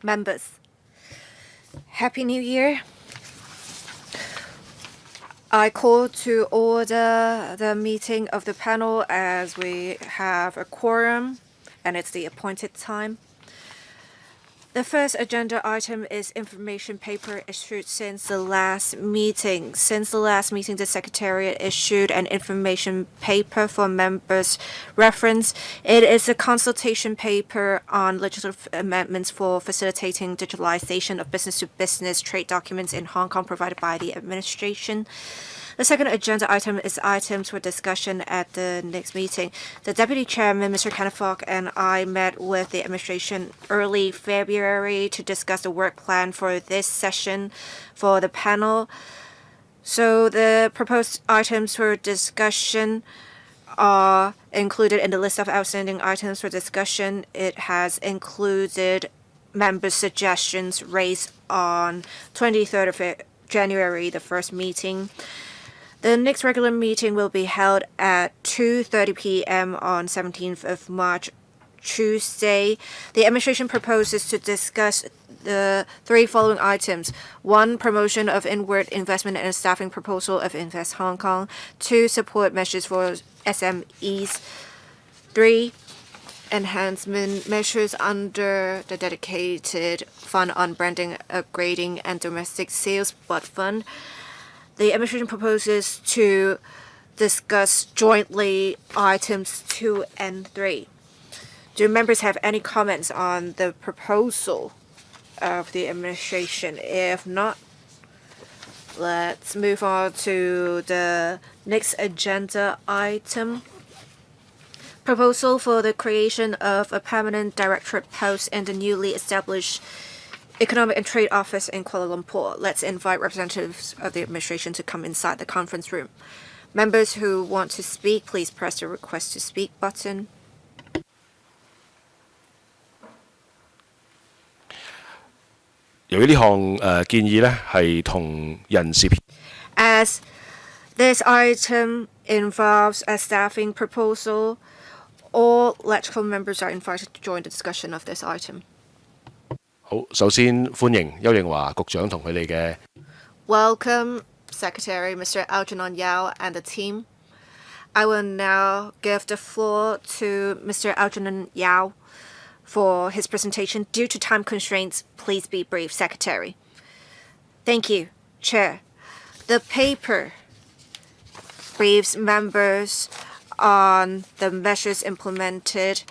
Members, Happy New Year. I call to order the meeting of the panel as we have a quorum and it's the appointed time. The first agenda item is information paper issued since the last meeting. Since the last meeting, the Secretariat issued an information paper for members' reference. It is a consultation paper on legislative amendments for facilitating digitalisation of business-to-business trade documents in Hong Kong provided by the administration. The second agenda item is items for discussion at the next meeting. The Deputy Chairman, Mr. Kenneth Fok, and I met with the administration early February to discuss the work plan for this session for the panel. So the proposed items for discussion are included in the list of outstanding items for discussion. It has included members' suggestions raised on 23rd of January, the first meeting. The next regular meeting will be held at 2:30 p.m. on 17th of March, Tuesday. The administration proposes to discuss the three following items. 1. Promotion of inward investment and a staffing proposal of Invest Hong Kong. 2. Support measures for SMEs. 3. Enhancement measures under the dedicated fund on branding, upgrading, and domestic sales bud fund. The administration proposes to discuss jointly items 2 and 3. Do members have any comments on the proposal of the administration? If not, let's move on to the next agenda item. Proposal for the creation of a permanent directorate post in the newly established Economic and Trade Office in Kuala Lumpur. Let's invite representatives of the administration to come inside the conference room. Members who want to speak, please press the request to speak button. As this item involves a staffing proposal, all electrical members are invited to join the discussion of this item. 好，首先歡迎邱應華局長同佢哋嘅 Welcome, Secretary Mr. Algernon Yao and the team. I will now give the floor to Mr. Algernon Yao for his presentation. Due to time constraints, please be brief, Secretary. Thank you, Chair. The paper briefs members on the measures implemented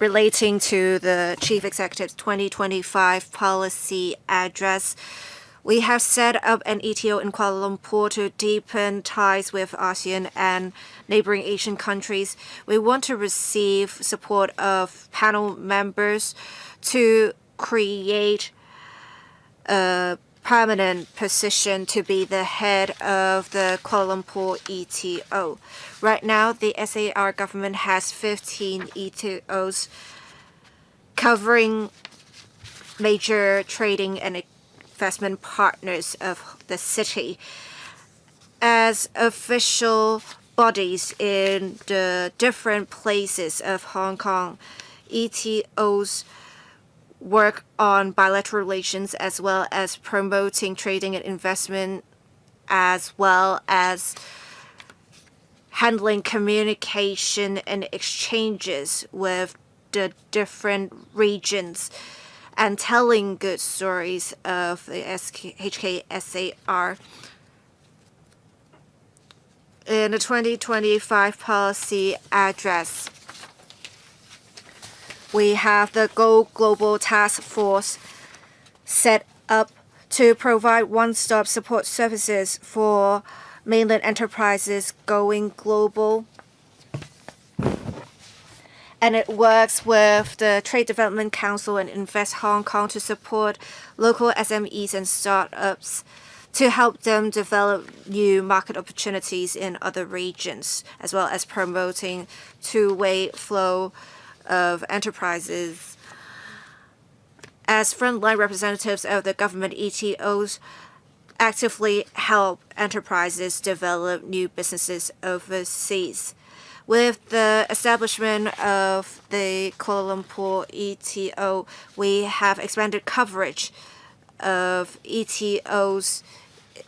relating to the Chief Executive's 2025 policy address. We have set up an ETO in Kuala Lumpur to deepen ties with ASEAN and neighboring Asian countries. We want to receive support of panel members to create a permanent position to be the head of the Kuala Lumpur ETO. Right now, the SAR government has 15 ETOs covering major trading and investment partners of the city. As official bodies in the different places of Hong Kong, ETOs work on bilateral relations as well as promoting trading and investment, as well as handling communication and exchanges with the different regions and telling good stories of the HKSAR. In the 2025 policy address, we have the Go Global Task Force set up to provide one-stop support services for mainland enterprises going global. And it works with the Trade Development Council and Invest Hong Kong to support local SMEs and startups to help them develop new market opportunities in other regions, as well as promoting two-way flow of enterprises. As frontline representatives of the government, ETOs actively help enterprises develop new businesses overseas. With the establishment of the Kuala Lumpur ETO, we have expanded coverage of ETOs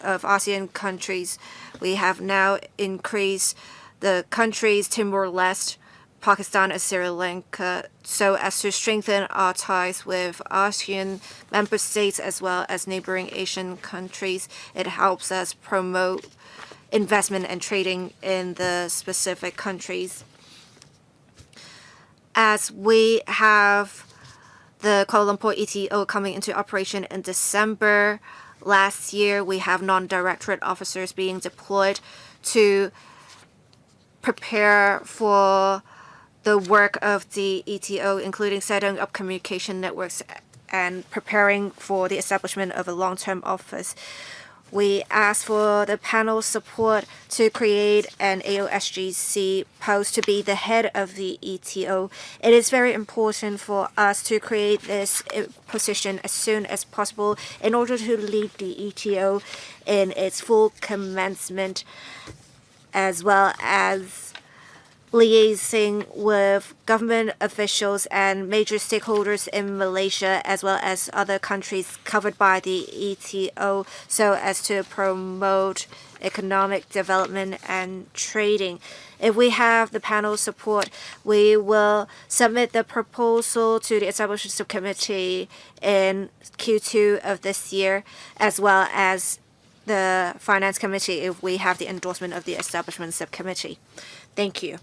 of ASEAN countries. We have now increased the countries Timor-Leste, Pakistan, and Sri Lanka so as to strengthen our ties with ASEAN member states as well as neighboring Asian countries. It helps us promote investment and trading in the specific countries. As we have the Kuala Lumpur ETO coming into operation in December last year, we have non-directorate officers being deployed to prepare for the work of the ETO, including setting up communication networks and preparing for the establishment of a long-term office. We asked for the panel support to create an AOSGC post to be the head of the ETO. It is very important for us to create this position as soon as possible in order to lead the ETO in its full commencement, as well as liaising with government officials and major stakeholders in Malaysia as well as other countries covered by the ETO so as to promote economic development and trading. If we have the panel support, we will submit the proposal to the establishment subcommittee in Q2 of this year, as well as the finance committee if we have the endorsement of the establishment subcommittee. Thank you.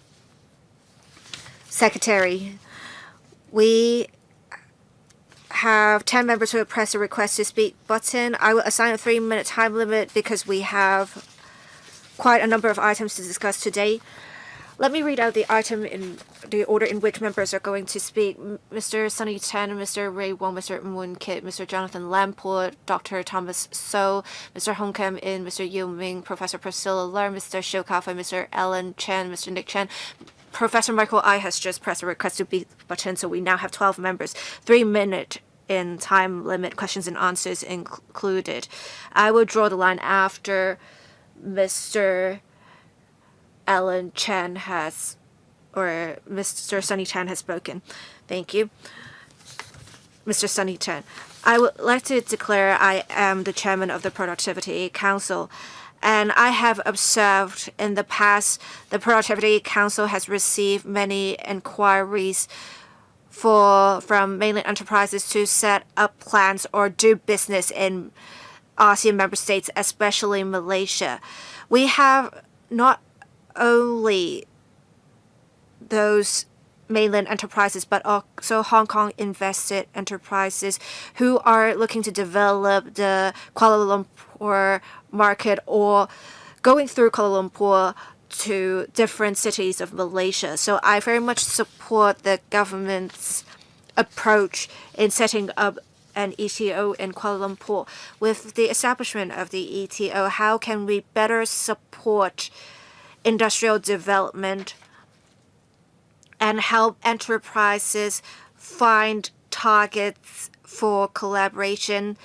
Secretary, we have 10 members who have pressed the request to speak button. I will assign a 3-minute time limit because we have quite a number of items to discuss today. Let me read out the item in the order in which members are going to speak. Mr. Sunny Tan, Mr. Ray Wong, Mr. Moon Kit, Mr. Jonathan Lamport, Dr. Thomas So, Mr. Hong Kam In, Mr. Yu Ming, Professor Priscilla Ler, Mr. Shou Kafa, Mr. Alan Chen, Mr. Nick Chen. Professor Michael I has just pressed a request to be button, so we now have 12 members. 3-minute in time limit, questions and answers included. I will draw the line after Mr. Alan Chen has, or Mr. Sunny Chan has spoken. Thank you. Mr. Sunny Chan, I would like to declare I am the chairman of the Productivity Council. And I have observed in the past the Productivity Council has received many inquiries from mainland enterprises to set up plans or do business in ASEAN member states, especially Malaysia. We have not only those mainland enterprises, but also Hong Kong invested enterprises who are looking to develop the Kuala Lumpur market or going through Kuala Lumpur to different cities of Malaysia. So I very much support the government's approach in setting up an ETO in Kuala Lumpur. With the establishment of the ETO, how can we better support industrial development and help enterprises find targets for collaboration,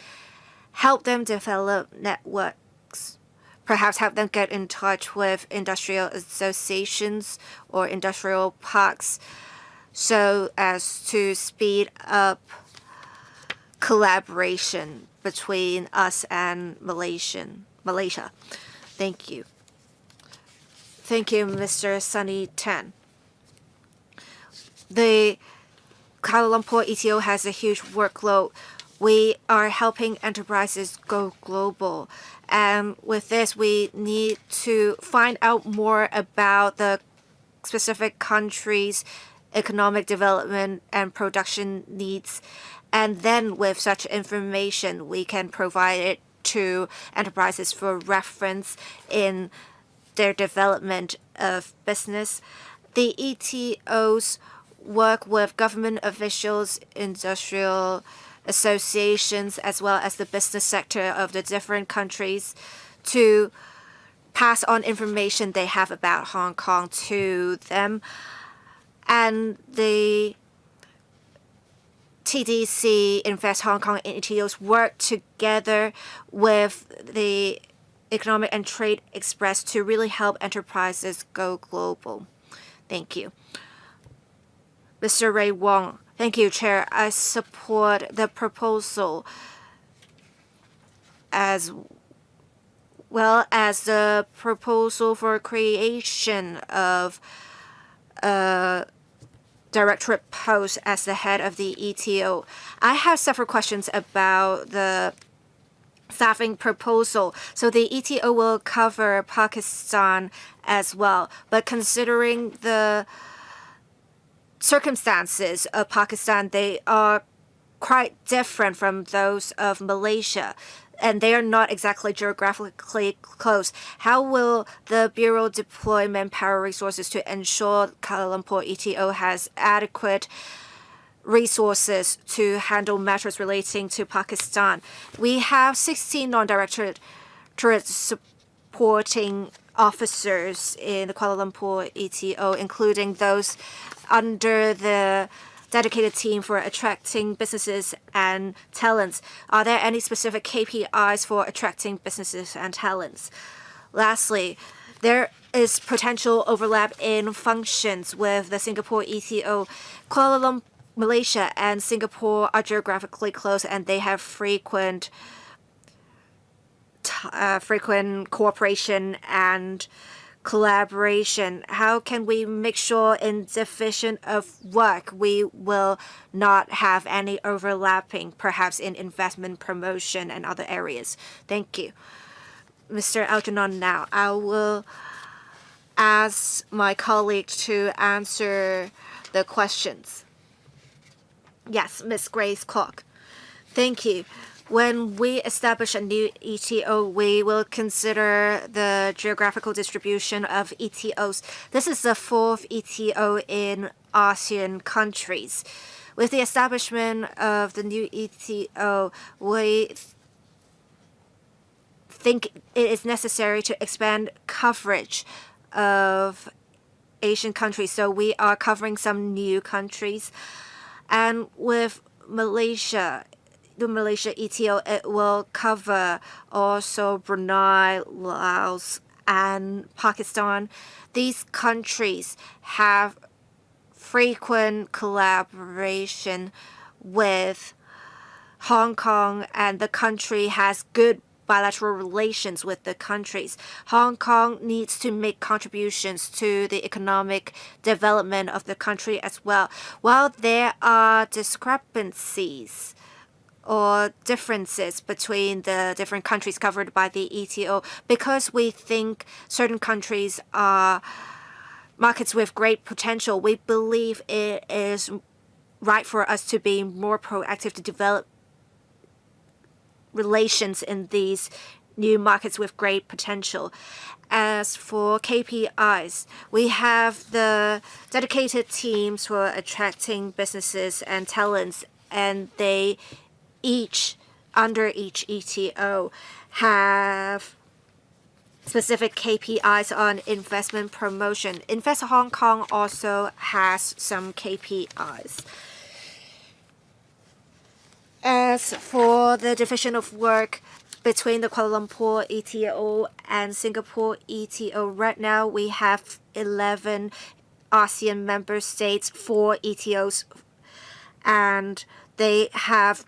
help them develop networks, perhaps help them get in touch with industrial associations or industrial parks so as to speed up collaboration between us and Malaysia. Thank you. Thank you, Mr. Sunny Tan. The Kuala Lumpur ETO has a huge workload. We are helping enterprises go global. And with this, we need to find out more about the specific countries' economic development and production needs. And then with such information, we can provide it to enterprises for reference in their development of business. The ETOs work with government officials, industrial associations, as well as the business sector of the different countries to pass on information they have about Hong Kong to them. And the TDC Invest Hong Kong and ETOs work together with the Economic and Trade Express to really help enterprises go global. Thank you. Mr. Ray Wong. Thank you, Chair. I support the proposal as well as the proposal for creation of a Directorate post as the head of the ETO. I have several questions about the staffing proposal. So the ETO will cover Pakistan as well, but considering the circumstances of Pakistan, they are quite different from those of Malaysia, and they are not exactly geographically close. How will the Bureau deploy manpower resources to ensure Kuala Lumpur ETO has adequate resources to handle matters relating to Pakistan? We have 16 non-directorate supporting officers in the Kuala Lumpur ETO, including those under the dedicated team for attracting businesses and talents. Are there any specific KPIs for attracting businesses and talents? Lastly, there is potential overlap in functions with the Singapore ETO. Kuala Lumpur, Malaysia, and Singapore are geographically close, and they have frequent cooperation and collaboration. How can we make sure in division of work we will not have any overlapping, perhaps in investment promotion and other areas? Thank you. Mr. Algernon, now I will ask my colleague to answer the questions. Yes, Ms. Grace Clark. Thank you. When we establish a new ETO, we will consider the geographical distribution of ETOs. This is the fourth ETO in ASEAN countries. With the establishment of the new ETO, we think it is necessary to expand coverage of Asian countries. So we are covering some new countries. And with Malaysia, the Malaysia ETO, it will cover also Brunei, Laos, and Pakistan. These countries have frequent collaboration with Hong Kong, and the country has good bilateral relations with the countries. Hong Kong needs to make contributions to the economic development of the country as well. While there are discrepancies or differences between the different countries covered by the ETO, because we think certain countries are markets with great potential, we believe it is right for us to be more proactive to develop relations in these new markets with great potential. As for KPIs, we have the dedicated teams for attracting businesses and talents, and they under each ETO have specific KPIs on investment promotion. Invest Hong Kong also has some KPIs. As for the division of work between the Kuala Lumpur ETO and Singapore ETO, right now we have 11 ASEAN member states, 4 ETOs, and they have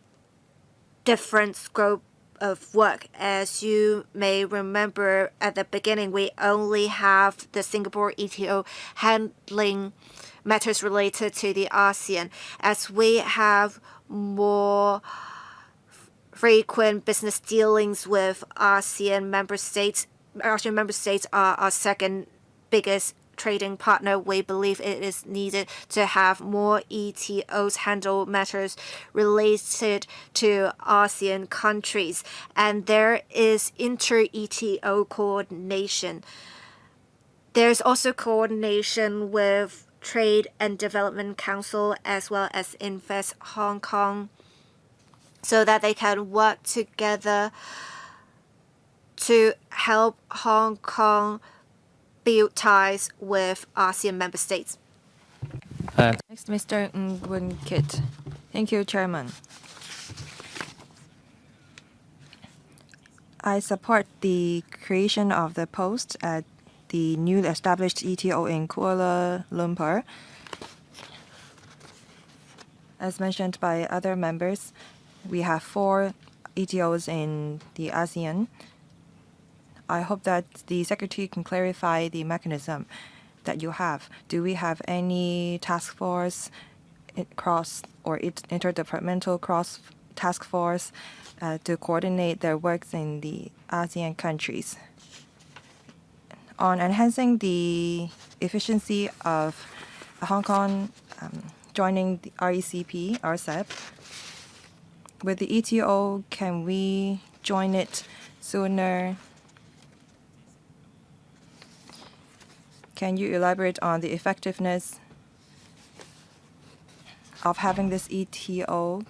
different scope of work. As you may remember, at the beginning, we only have the Singapore ETO handling matters related to the ASEAN. As we have more frequent business dealings with ASEAN member states are our second biggest trading partner. We believe it is needed to have more ETOs handle matters related to ASEAN countries, and there is inter-ETO coordination. There's also coordination with Trade and Development Council as well as Invest Hong Kong, so that they can work together to help Hong Kong build ties with ASEAN member states. Next, Mr. Ng Kit. Thank you, Chairman. I support the creation of the post at the newly established ETO in Kuala Lumpur. As mentioned by other members, we have 4 ETOs in the ASEAN. I hope that the Secretary can clarify the mechanism that you have. Do we have any task force cross or interdepartmental cross task force to coordinate their works in the ASEAN countries? On enhancing the efficiency of Hong Kong joining the RECP, RCEP, with the ETO, can we join it sooner? Can you elaborate on the effectiveness of having this ETO?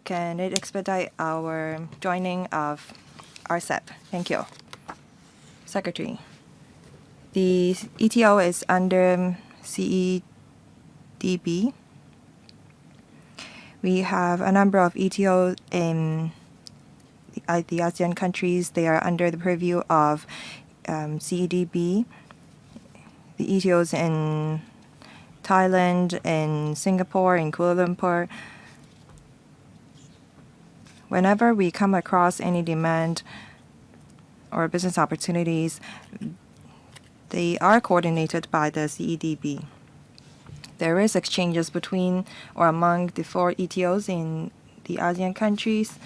Can it expedite our joining of RCEP? Thank you. Secretary. The ETO is under CEDB. We have a number of ETO in the ASEAN countries. They are under the purview of CEDB. The ETOs in Thailand, in Singapore, in Kuala Lumpur. Whenever we come across any demand or business opportunities, they are coordinated by the CEDB. There is exchanges between or among the 4 ETOs in the ASEAN countries.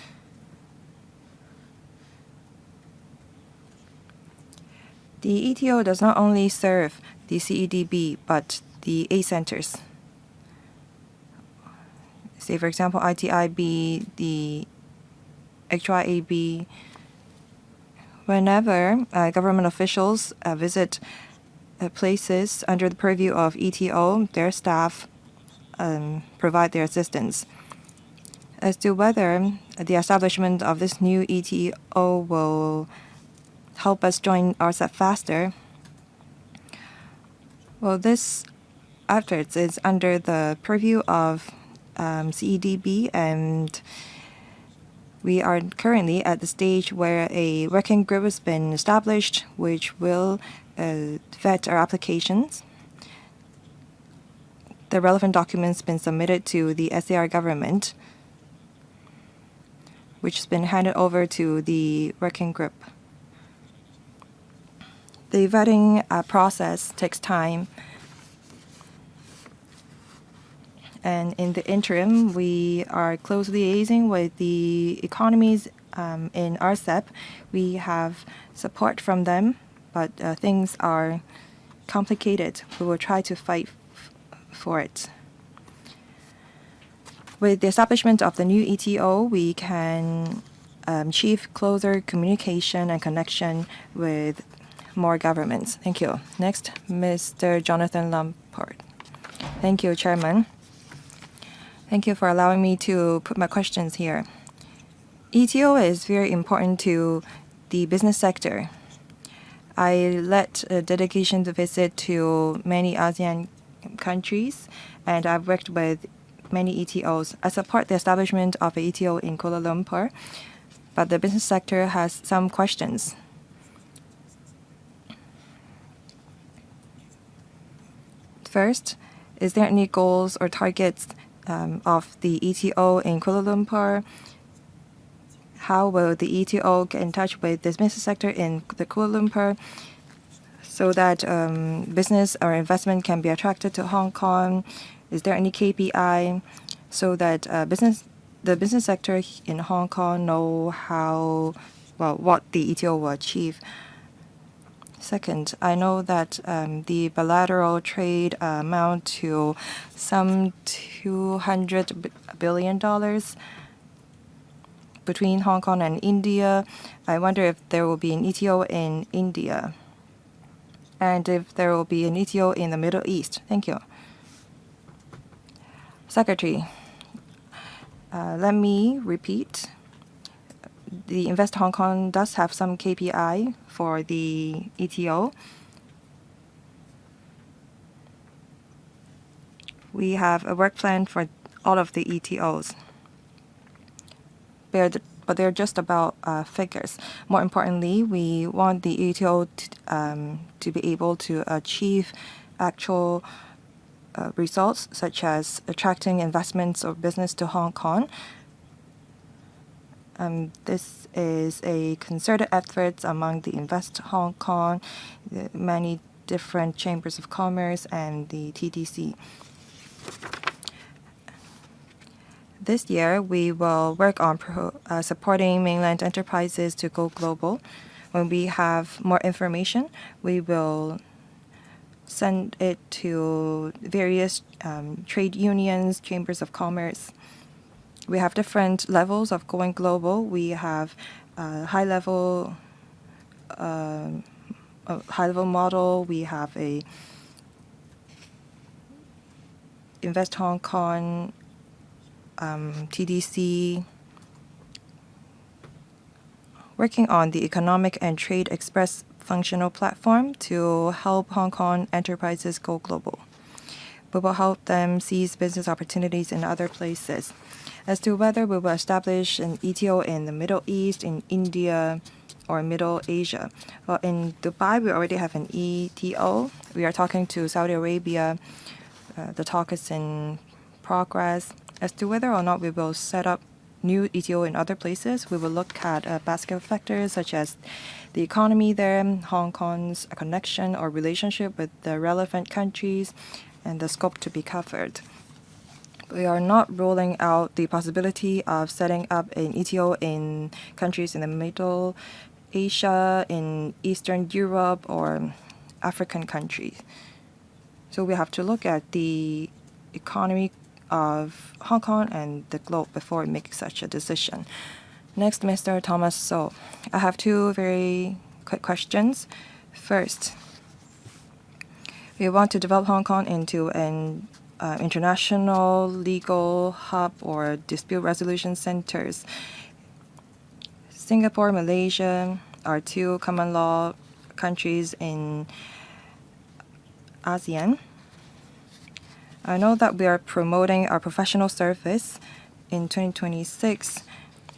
The ETO does not only serve the CEDB, but the 8 centers. Say, for example, ITIB, the HYAB. Whenever government officials visit places under the purview of ETO, their staff provide their assistance. As to whether the establishment of this new ETO will help us join RCEP faster, well, this efforts is under the purview of CEDB, and we are currently at the stage where a working group has been established which will vet our applications. The relevant documents have been submitted to the SAR government, which has been handed over to the working group. The vetting process takes time, and in the interim, we are closely liaising with the economies in RCEP. We have support from them, but things are complicated. We will try to fight for it. With the establishment of the new ETO, we can achieve closer communication and connection with more governments. Thank you. Next, Mr. Jonathan Lumpur. Thank you, Chairman. Thank you for allowing me to put my questions here. ETO is very important to the business sector. I led a delegation to visit to many ASEAN countries, and I've worked with many ETOs. I support the establishment of an ETO in Kuala Lumpur, but the business sector has some questions. First, is there any goals or targets of the ETO in Kuala Lumpur? How will the ETO get in touch with the business sector in the Kuala Lumpur so that business or investment can be attracted to Hong Kong? Is there any KPI so that the business sector in Hong Kong know what the ETO will achieve? Second, I know that the bilateral trade amount to some $200 billion between Hong Kong and India. I wonder if there will be an ETO in India and if there will be an ETO in the Middle East. Thank you. Secretary, let me repeat. The Invest Hong Kong does have some KPI for the ETO. We have a work plan for all of the ETOs. but they're just about figures. More importantly, we want the ETO to be able to achieve actual results, such as attracting investments or business to Hong Kong. This is a concerted effort among the Invest Hong Kong, the many different chambers of commerce, and the TDC. This year, we will work on supporting mainland enterprises to go global. When we have more information, we will send it to various trade unions, chambers of commerce. We have different levels of going global. We have high-level model. We have a Invest Hong Kong, TDC, working on the Economic and Trade Express functional platform to help Hong Kong enterprises go global. We will help them seize business opportunities in other places. As to whether we will establish an ETO in the Middle East, in India, or Middle Asia. Well, in Dubai, we already have an ETO. We are talking to Saudi Arabia. The talk is in progress. As to whether or not we will set up new ETO in other places, we will look at a basket of factors such as the economy there, Hong Kong's connection or relationship with the relevant countries, and the scope to be covered. We are not ruling out the possibility of setting up an ETO in countries in the Middle Asia, in Eastern Europe, or African countries. So we have to look at the economy of Hong Kong and the globe before we make such a decision. Next, Mr. Thomas So. I have two very quick questions. First, we want to develop Hong Kong into an international legal hub or dispute resolution centers. Singapore, Malaysia are two common law countries in ASEAN. I know that we are promoting our professional service in 2026.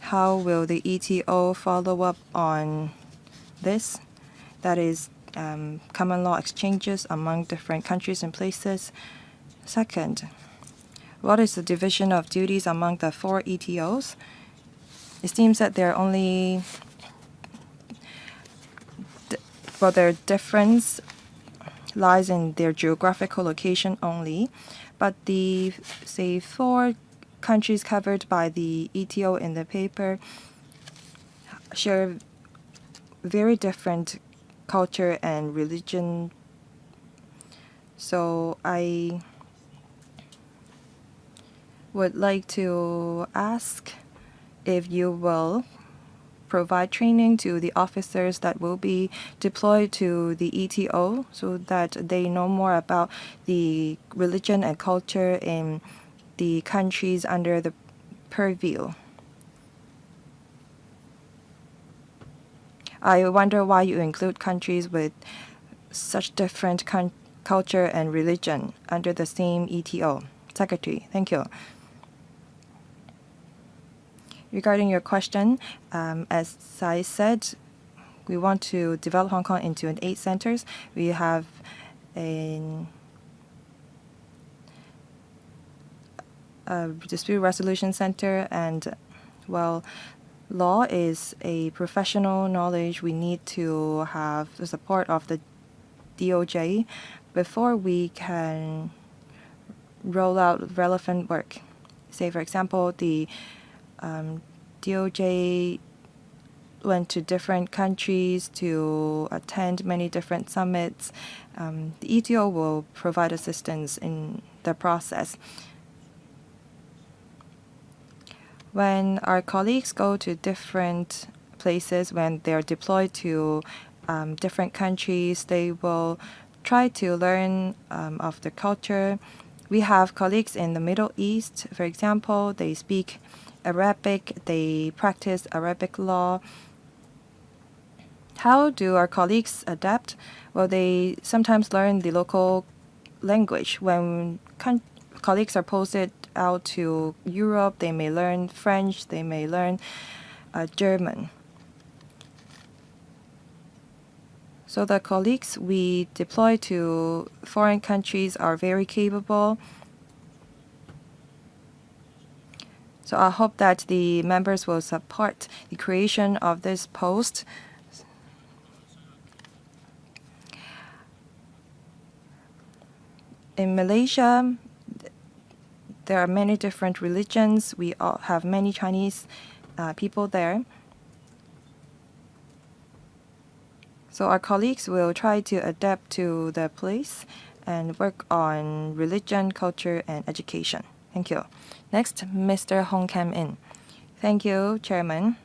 How will the ETO follow up on this? That is common law exchanges among different countries and places. Second, what is the division of duties among the 4 ETOs? It seems that their difference lies in their geographical location only, but the, say, 4 countries covered by the ETO in the paper share very different culture and religion. So I would like to ask if you will provide training to the officers that will be deployed to the ETO so that they know more about the religion and culture in the countries under the purview. I wonder why you include countries with such different culture and religion under the same ETO. Secretary, thank you. Regarding your question, as I said, we want to develop Hong Kong into an 8 centers. We have a dispute resolution center, and well, law is a professional knowledge. We need to have the support of the DOJ before we can roll out relevant work. Say, for example, the DOJ went to different countries to attend many different summits. The ETO will provide assistance in the process. When our colleagues go to different places, when they're deployed to different countries, they will try to learn of the culture. We have colleagues in the Middle East, for example, they speak Arabic, they practice Arabic law. How do our colleagues adapt? Well, they sometimes learn the local language. When colleagues are posted out to Europe. They may learn French. They may learn German. So the colleagues we deploy to foreign countries are very capable. So I hope that the members will support the creation of this post. In Malaysia, there are many different religions. We all have many Chinese people there. So our colleagues will try to adapt to the place and work on religion, culture, and education. Thank you. Next, Mr. Hong Kam In. Thank you, Chairman.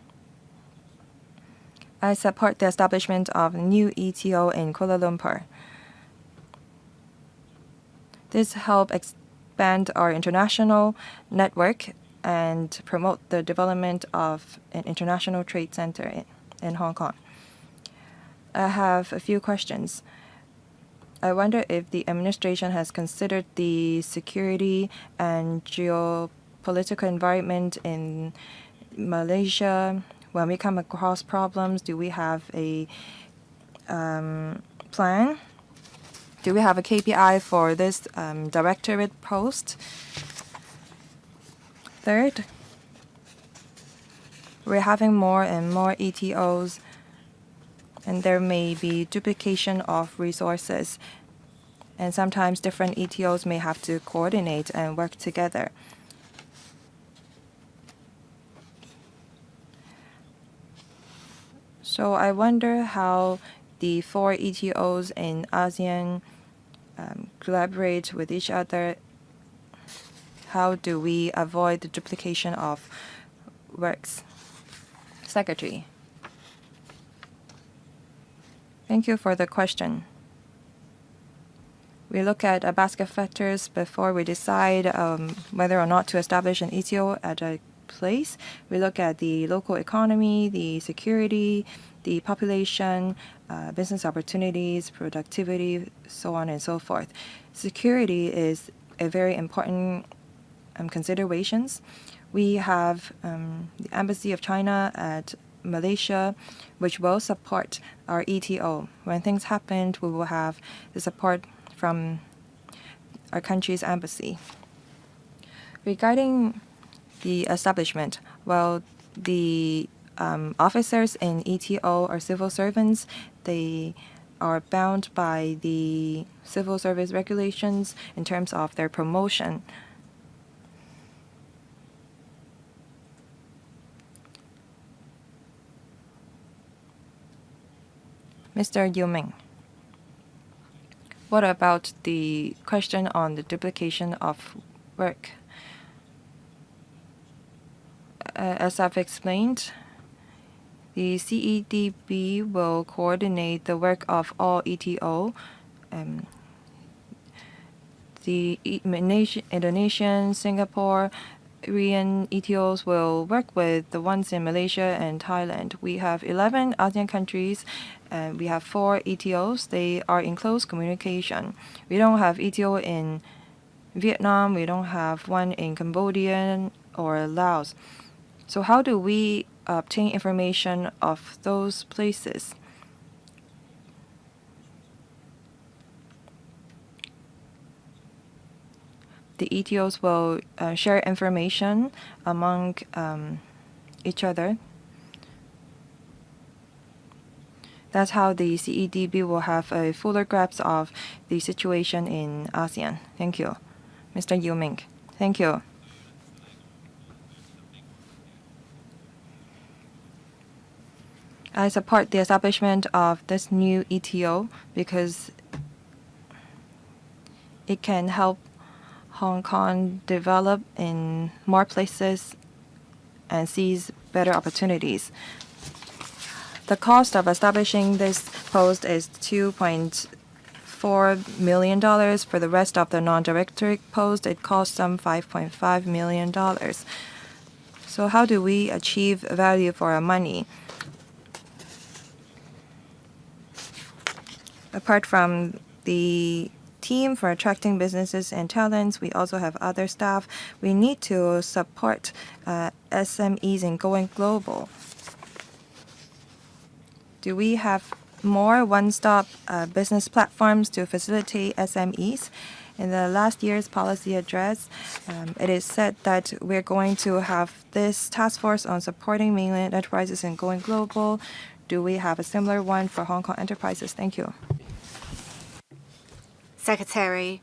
I support the establishment of a new ETO in Kuala Lumpur. This helps expand our international network and promote the development of an international trade center in Hong Kong. I have a few questions. I wonder if the administration has considered the security and geopolitical environment in Malaysia. When we come across problems, do we have a plan? Do we have a KPI for this Directorate post? Third, we're having more and more ETOs, and there may be duplication of resources. And sometimes different ETOs may have to coordinate and work together. So I wonder how the 4 ETOs in ASEAN collaborate with each other. How do we avoid the duplication of works? Secretary. Thank you for the question. We look at a basket of factors before we decide whether or not to establish an ETO at a place. We look at the local economy, the security, the population, business opportunities, productivity, so on and so forth. Security is a very important considerations. We have the Embassy of China at Malaysia, which will support our ETO. When things happen, we will have the support from our country's embassy. Regarding the establishment, well, the officers in ETO are civil servants. They are bound by the civil service regulations in terms of their promotion. Mr. Yu Ming, what about the question on the duplication of work? As I've explained, the CEDB will coordinate the work of all ETO. The Indonesian, Singapore, Korean ETOs will work with the ones in Malaysia and Thailand. We have 11 ASEAN countries, and we have 4 ETOs. They are in close communication. We don't have ETO in Vietnam. We don't have one in Cambodia or Laos. So how do we obtain information of those places? The ETOs will share information among each other. That's how the CEDB will have a fuller grasp of the situation in ASEAN. Thank you. Mr. Yu Ming. Thank you. I support the establishment of this new ETO because it can help Hong Kong develop in more places and seize better opportunities. The cost of establishing this post is $2.4 million. For the rest of the non-directorate post, it costs some $5.5 million. So how do we achieve value for our money? Apart from the team for attracting businesses and talents. We also have other staff. We need to support SMEs in going global. Do we have more one-stop business platforms to facilitate SMEs? In the last year's policy address, it is said that we're going to have this task force on supporting mainland enterprises and going global. Do we have a similar one for Hong Kong enterprises? Thank you. Secretary,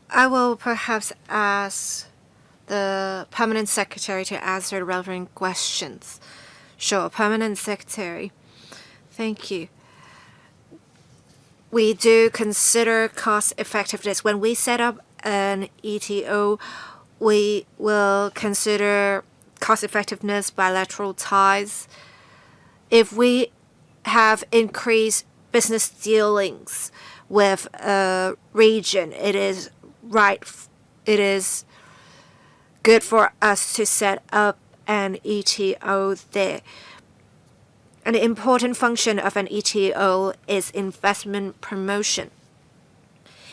I will perhaps ask the Permanent Secretary to answer the relevant questions. Sure, Permanent Secretary. Thank you. We do consider cost effectiveness. When we set up an ETO, we will consider cost effectiveness, bilateral ties. If we have increased business dealings with a region, it is good for us to set up an ETO there. An important function of an ETO is investment promotion.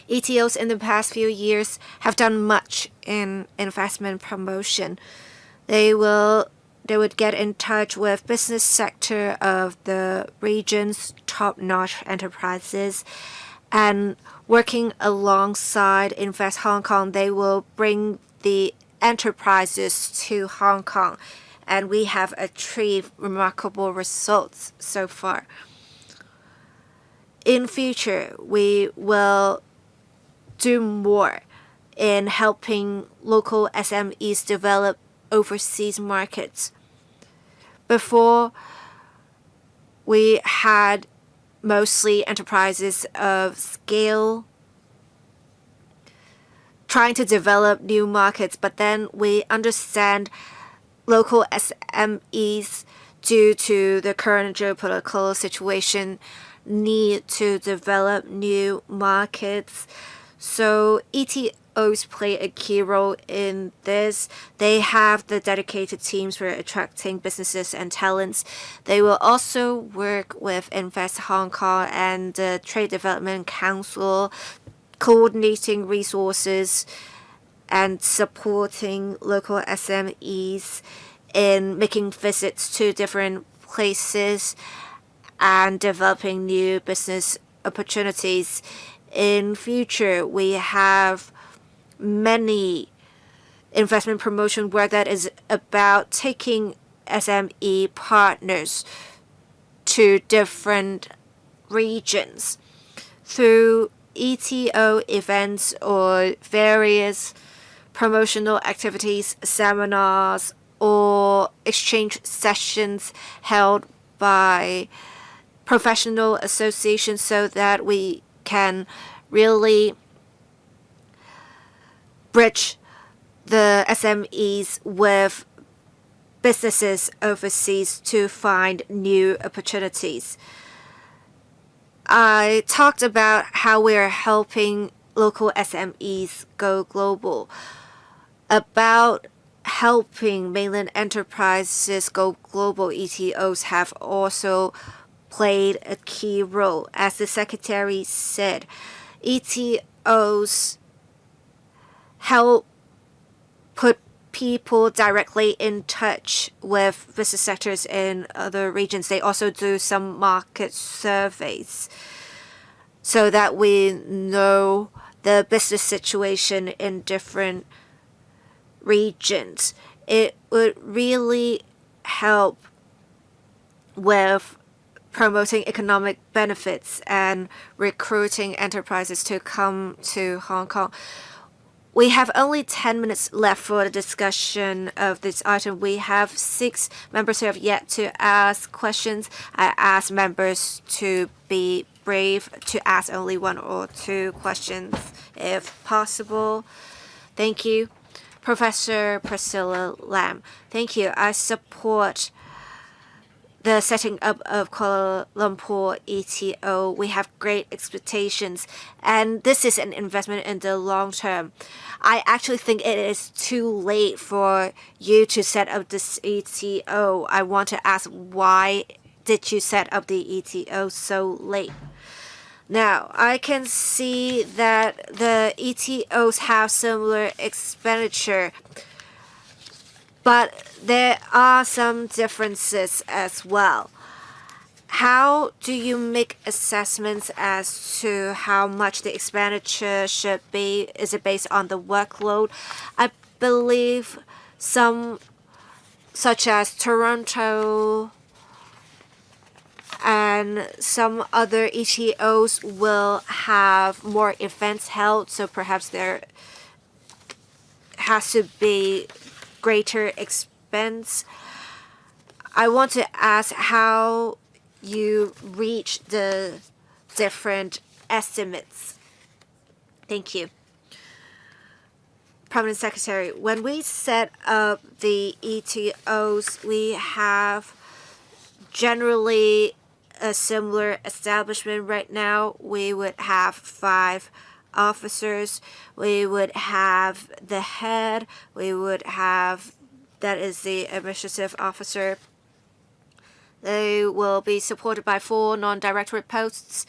ETOs in the past few years have done much in investment promotion. They would get in touch with business sector of the region's top-notch enterprises, and working alongside Invest Hong Kong, they will bring the enterprises to Hong Kong. And we have achieved remarkable results so far. In future, we will do more in helping local SMEs develop overseas markets. Before, we had mostly enterprises of scale trying to develop new markets, but then we understand local SMEs, due to the current geopolitical situation, need to develop new markets. So ETOs play a key role in this. They have the dedicated teams for attracting businesses and talents. They will also work with Invest Hong Kong and the Trade Development Council, coordinating resources and supporting local SMEs in making visits to different places and developing new business opportunities. In future, we have many investment promotion work that is about taking SME partners to different regions through ETO events or various promotional activities, seminars, or exchange sessions held by professional associations, so that we can really bridge the SMEs with businesses overseas to find new opportunities. I talked about how we are helping local SMEs go global. About helping mainland enterprises go global, ETOs have also played a key role. As the Secretary said, ETOs help put people directly in touch with business sectors in other regions. They also do some market surveys so that we know the business situation in different regions. It would really help with promoting economic benefits and recruiting enterprises to come to Hong Kong. We have only 10 minutes left for the discussion of this item. We have 6 members who have yet to ask questions. I ask members to be brave to ask only 1 or 2 questions if possible. Thank you. Professor Priscilla Lam. Thank you. I support the setting up of Kuala Lumpur ETO. We have great expectations, and this is an investment in the long term. I actually think it is too late for you to set up this ETO. I want to ask, why did you set up the ETO so late? Now, I can see that the ETOs have similar expenditure, but there are some differences as well. How do you make assessments as to how much the expenditure should be? Is it based on the workload? I believe some, such as Toronto and some other ETOs, will have more events held, so perhaps there has to be greater expense. I want to ask how you reach the different estimates. Thank you. Permanent Secretary, when we set up the ETOs, we have generally a similar establishment right now. We would have 5 officers. We would have the head. We would have, that is the administrative officer. They will be supported by 4 non-directorate posts.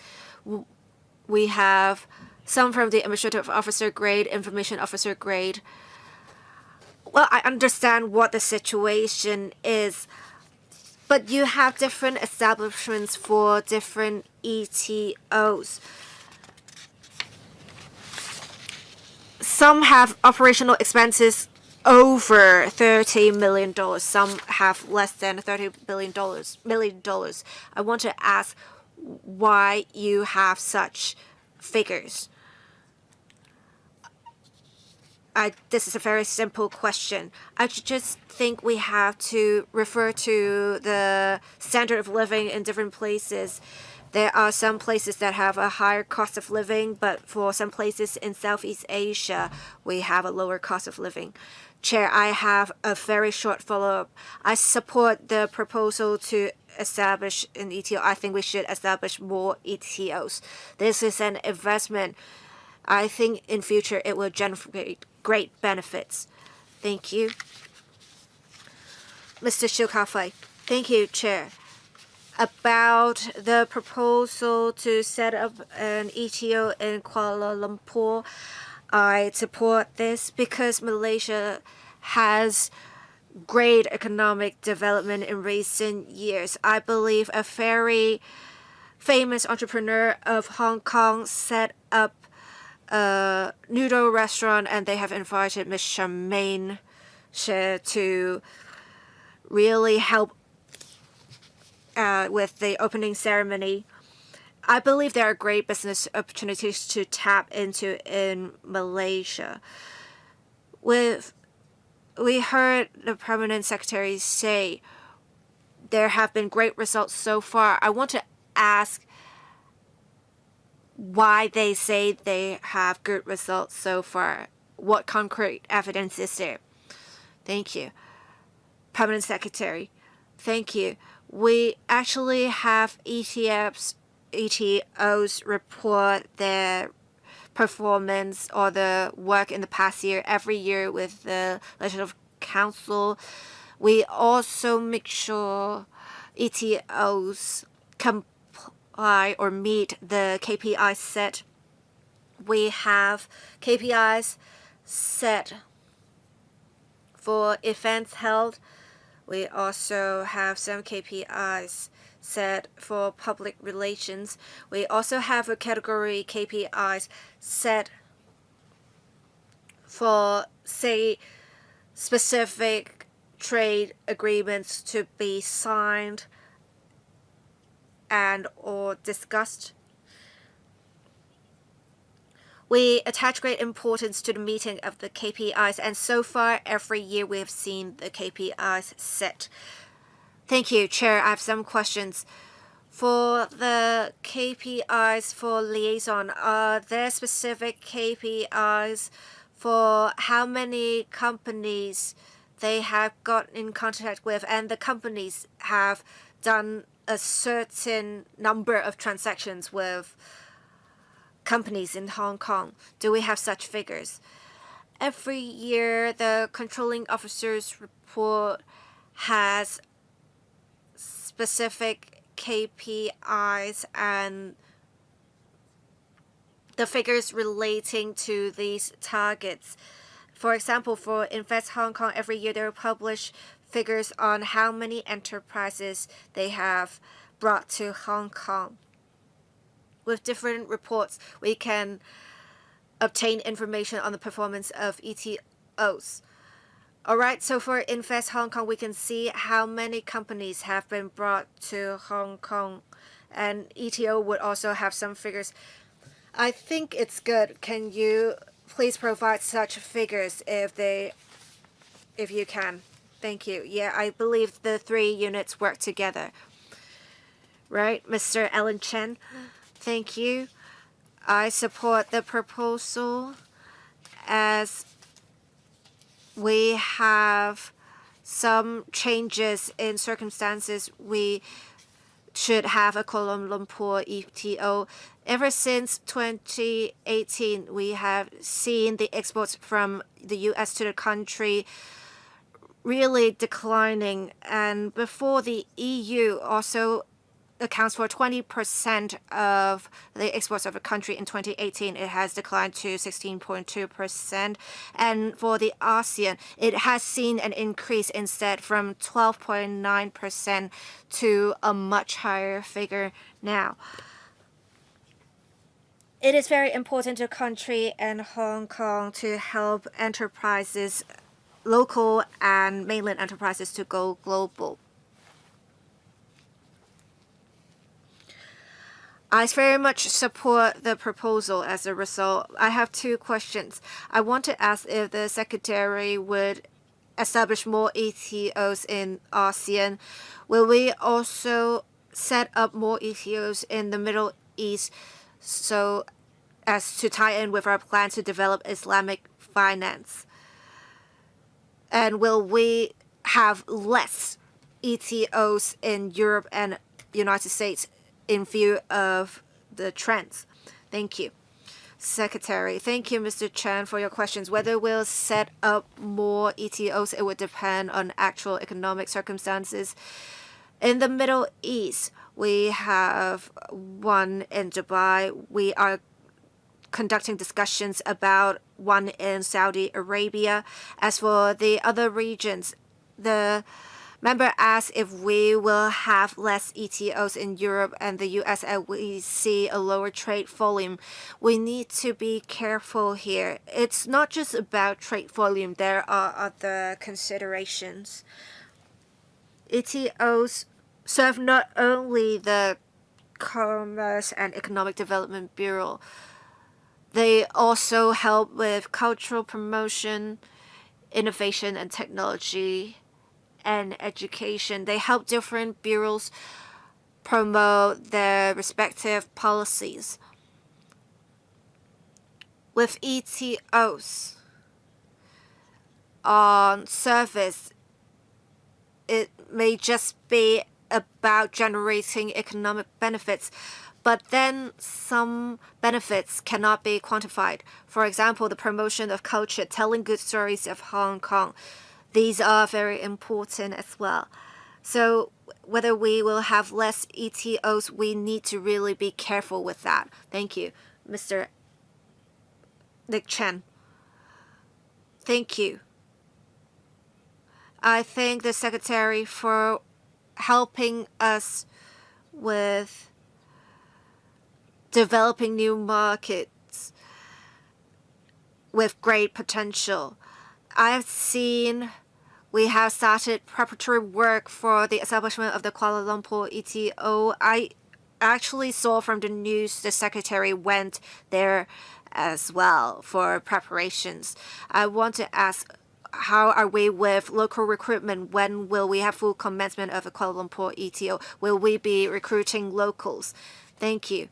We have some from the administrative officer grade, information officer grade. Well, I understand what the situation is, but you have different establishments for different ETOs. Some have operational expenses over $30 million. Some have less than $30 million. I want to ask why you have such figures. This is a very simple question. I just think we have to refer to the standard of living in different places. There are some places that have a higher cost of living, but for some places in Southeast Asia, we have a lower cost of living. Chair, I have a very short follow-up. I support the proposal to establish an ETO. I think we should establish more ETOs. This is an investment. I think in future it will generate great benefits. Thank you. Mr. Shilkafai. Thank you, Chair. About the proposal to set up an ETO in Kuala Lumpur, I support this because Malaysia has great economic development in recent years. I believe a very famous entrepreneur of Hong Kong set up a noodle restaurant, and they have invited Ms. Charmaine to really help with the opening ceremony. I believe there are great business opportunities to tap into in Malaysia. We heard the Permanent Secretary say there have been great results so far. I want to ask why they say they have good results so far. What concrete evidence is there? Thank you. Permanent Secretary, thank you. We actually have ETOs report their performance or the work in the past year every year with the Legislative Council. We also make sure ETOs comply or meet the KPIs set. We have KPIs set for events held. We also have some KPIs set for public relations. We also have a category KPIs set for, say, specific trade agreements to be signed and or discussed. We attach great importance to the meeting of the KPIs, and so far every year we have seen the KPIs set. Thank you, Chair. I have some questions. For the KPIs for liaison, are there specific KPIs for how many companies they have got in contact with, and the companies have done a certain number of transactions with companies in Hong Kong? Do we have such figures? Every year, the controlling officer's report has specific KPIs and the figures relating to these targets. For example, for Invest Hong Kong, every year they will publish figures on how many enterprises they have brought to Hong Kong. With different reports, we can obtain information on the performance of ETOs. All right, so for Invest Hong Kong, we can see how many companies have been brought to Hong Kong, and ETO would also have some figures. I think it's good. Can you please provide such figures if you can? Thank you. Yeah, I believe the 3 units work together. Right, Mr. Alan Chen? Thank you. I support the proposal as we have some changes in circumstances. We should have a Kuala Lumpur ETO. Ever since 2018, we have seen the exports from the U.S. to the country really declining. And before, the EU also accounts for 20% of the exports of a country in 2018. It has declined to 16.2%. And for the ASEAN, it has seen an increase instead from 12.9% to a much higher figure now. It is very important to country and Hong Kong to help enterprises, local and mainland enterprises, to go global. I very much support the proposal as a result. I have 2 questions. I want to ask if the Secretary would establish more ETOs in ASEAN. Will we also set up more ETOs in the Middle East so as to tie in with our plan to develop Islamic finance? And will we have less ETOs in Europe and United States in view of the trends? Thank you. Secretary, thank you, Mr. Chan, for your questions. Whether we'll set up more ETOs, it would depend on actual economic circumstances. In the Middle East, we have one in Dubai. We are conducting discussions about one in Saudi Arabia. As for the other regions, the member asked if we will have less ETOs in Europe and the US and we see a lower trade volume. We need to be careful here. It's not just about trade volume. There are other considerations. ETOs serve not only the Commerce and Economic Development Bureau, they also help with cultural promotion, innovation and technology, and education. They help different bureaus promote their respective policies. With ETOs on service, it may just be about generating economic benefits, but then some benefits cannot be quantified. For example, the promotion of culture, telling good stories of Hong Kong. These are very important as well. So whether we will have less ETOs, we need to really be careful with that. Thank you, Mr. Nick Chen. Thank you. I thank the Secretary for helping us with developing new markets with great potential. I've seen we have started preparatory work for the establishment of the Kuala Lumpur ETO. I actually saw from the news the Secretary went there as well for preparations. I want to ask, how are we with local recruitment? When will we have full commencement of a Kuala Lumpur ETO? Will we be recruiting locals? Thank you,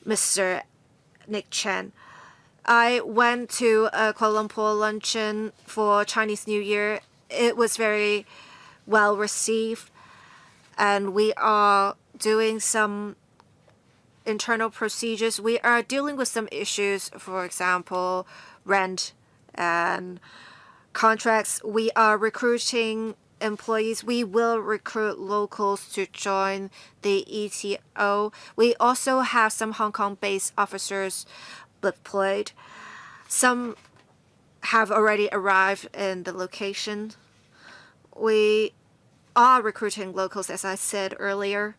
Mr. Nick Chen. I went to a Kuala Lumpur luncheon for Chinese New Year. It was very well received, and we are doing some internal procedures. We are dealing with some issues, for example, rent and contracts. We are recruiting employees, we will recruit locals to join the ETO. We also have some Hong Kong-based officers deployed. Some have already arrived in the location. We are recruiting locals, as I said earlier.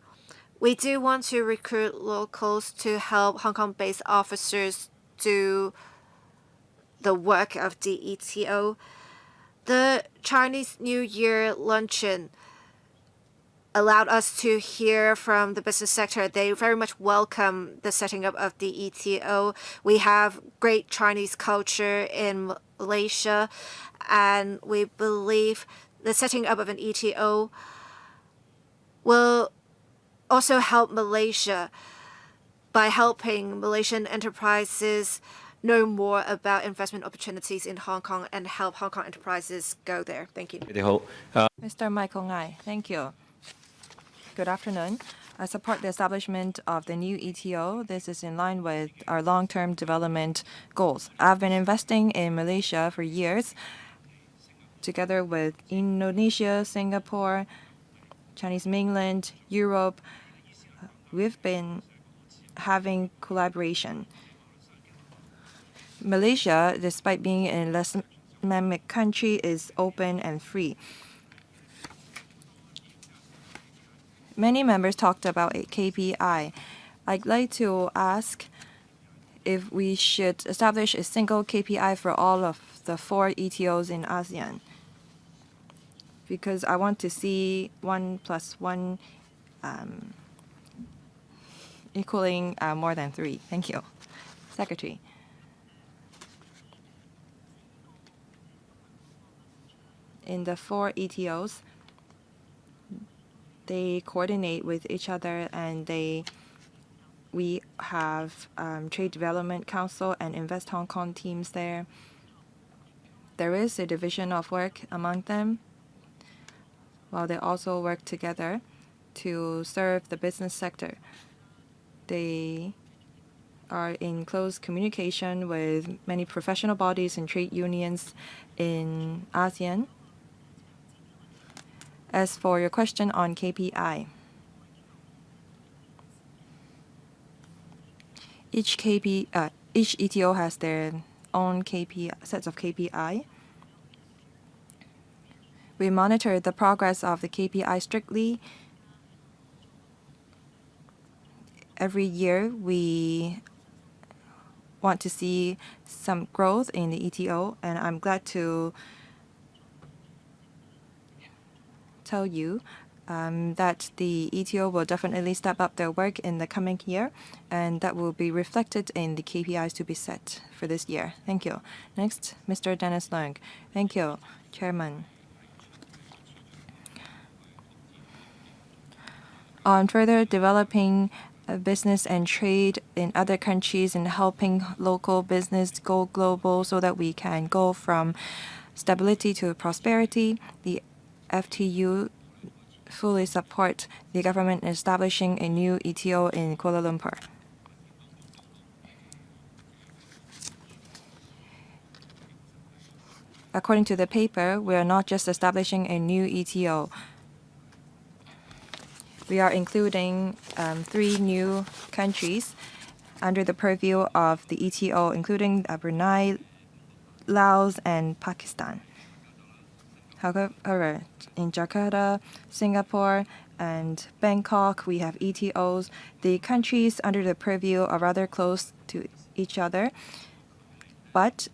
We do want to recruit locals to help Hong Kong-based officers do the work of the ETO. The Chinese New Year luncheon allowed us to hear from the business sector. They very much welcome the setting up of the ETO. We have great Chinese culture in Malaysia, and we believe the setting up of an ETO will also help Malaysia by helping Malaysian enterprises know more about investment opportunities in Hong Kong and help Hong Kong enterprises go there. Thank you. Mr. Michael Ngai, thank you. Good afternoon. I support the establishment of the new ETO. This is in line with our long-term development goals. I've been investing in Malaysia for years, together with Indonesia, Singapore, Chinese mainland, Europe. We've been having collaboration. Malaysia, despite being an Islamic country, is open and free. Many members talked about a KPI. I'd like to ask if we should establish a single KPI for all of the 4 ETOs in ASEAN, because I want to see 1 + 1 equaling more than 3. Thank you. Secretary. In the 4 ETOs, they coordinate with each other, and we have Trade Development Council and Invest Hong Kong teams there. There is a division of work among them, while they also work together to serve the business sector. They are in close communication with many professional bodies and trade unions in ASEAN. As for your question on KPI, each ETO has their own sets of KPI. We monitor the progress of the KPI strictly. Every year, we want to see some growth in the ETO, and I'm glad to tell you that the ETO will definitely step up their work in the coming year, and that will be reflected in the KPIs to be set for this year. Thank you. Next, Mr. Dennis Leung. Thank you, Chairman. On further developing business and trade in other countries and helping local business go global so that we can go from stability to prosperity, the FTU fully support the government in establishing a new ETO in Kuala Lumpur. According to the paper, we are not just establishing a new ETO. We are including 3 new countries under the purview of the ETO, including Brunei, Laos, and Pakistan. However, in Jakarta, Singapore, and Bangkok, we have ETOs. The countries under the purview are rather close to each other, but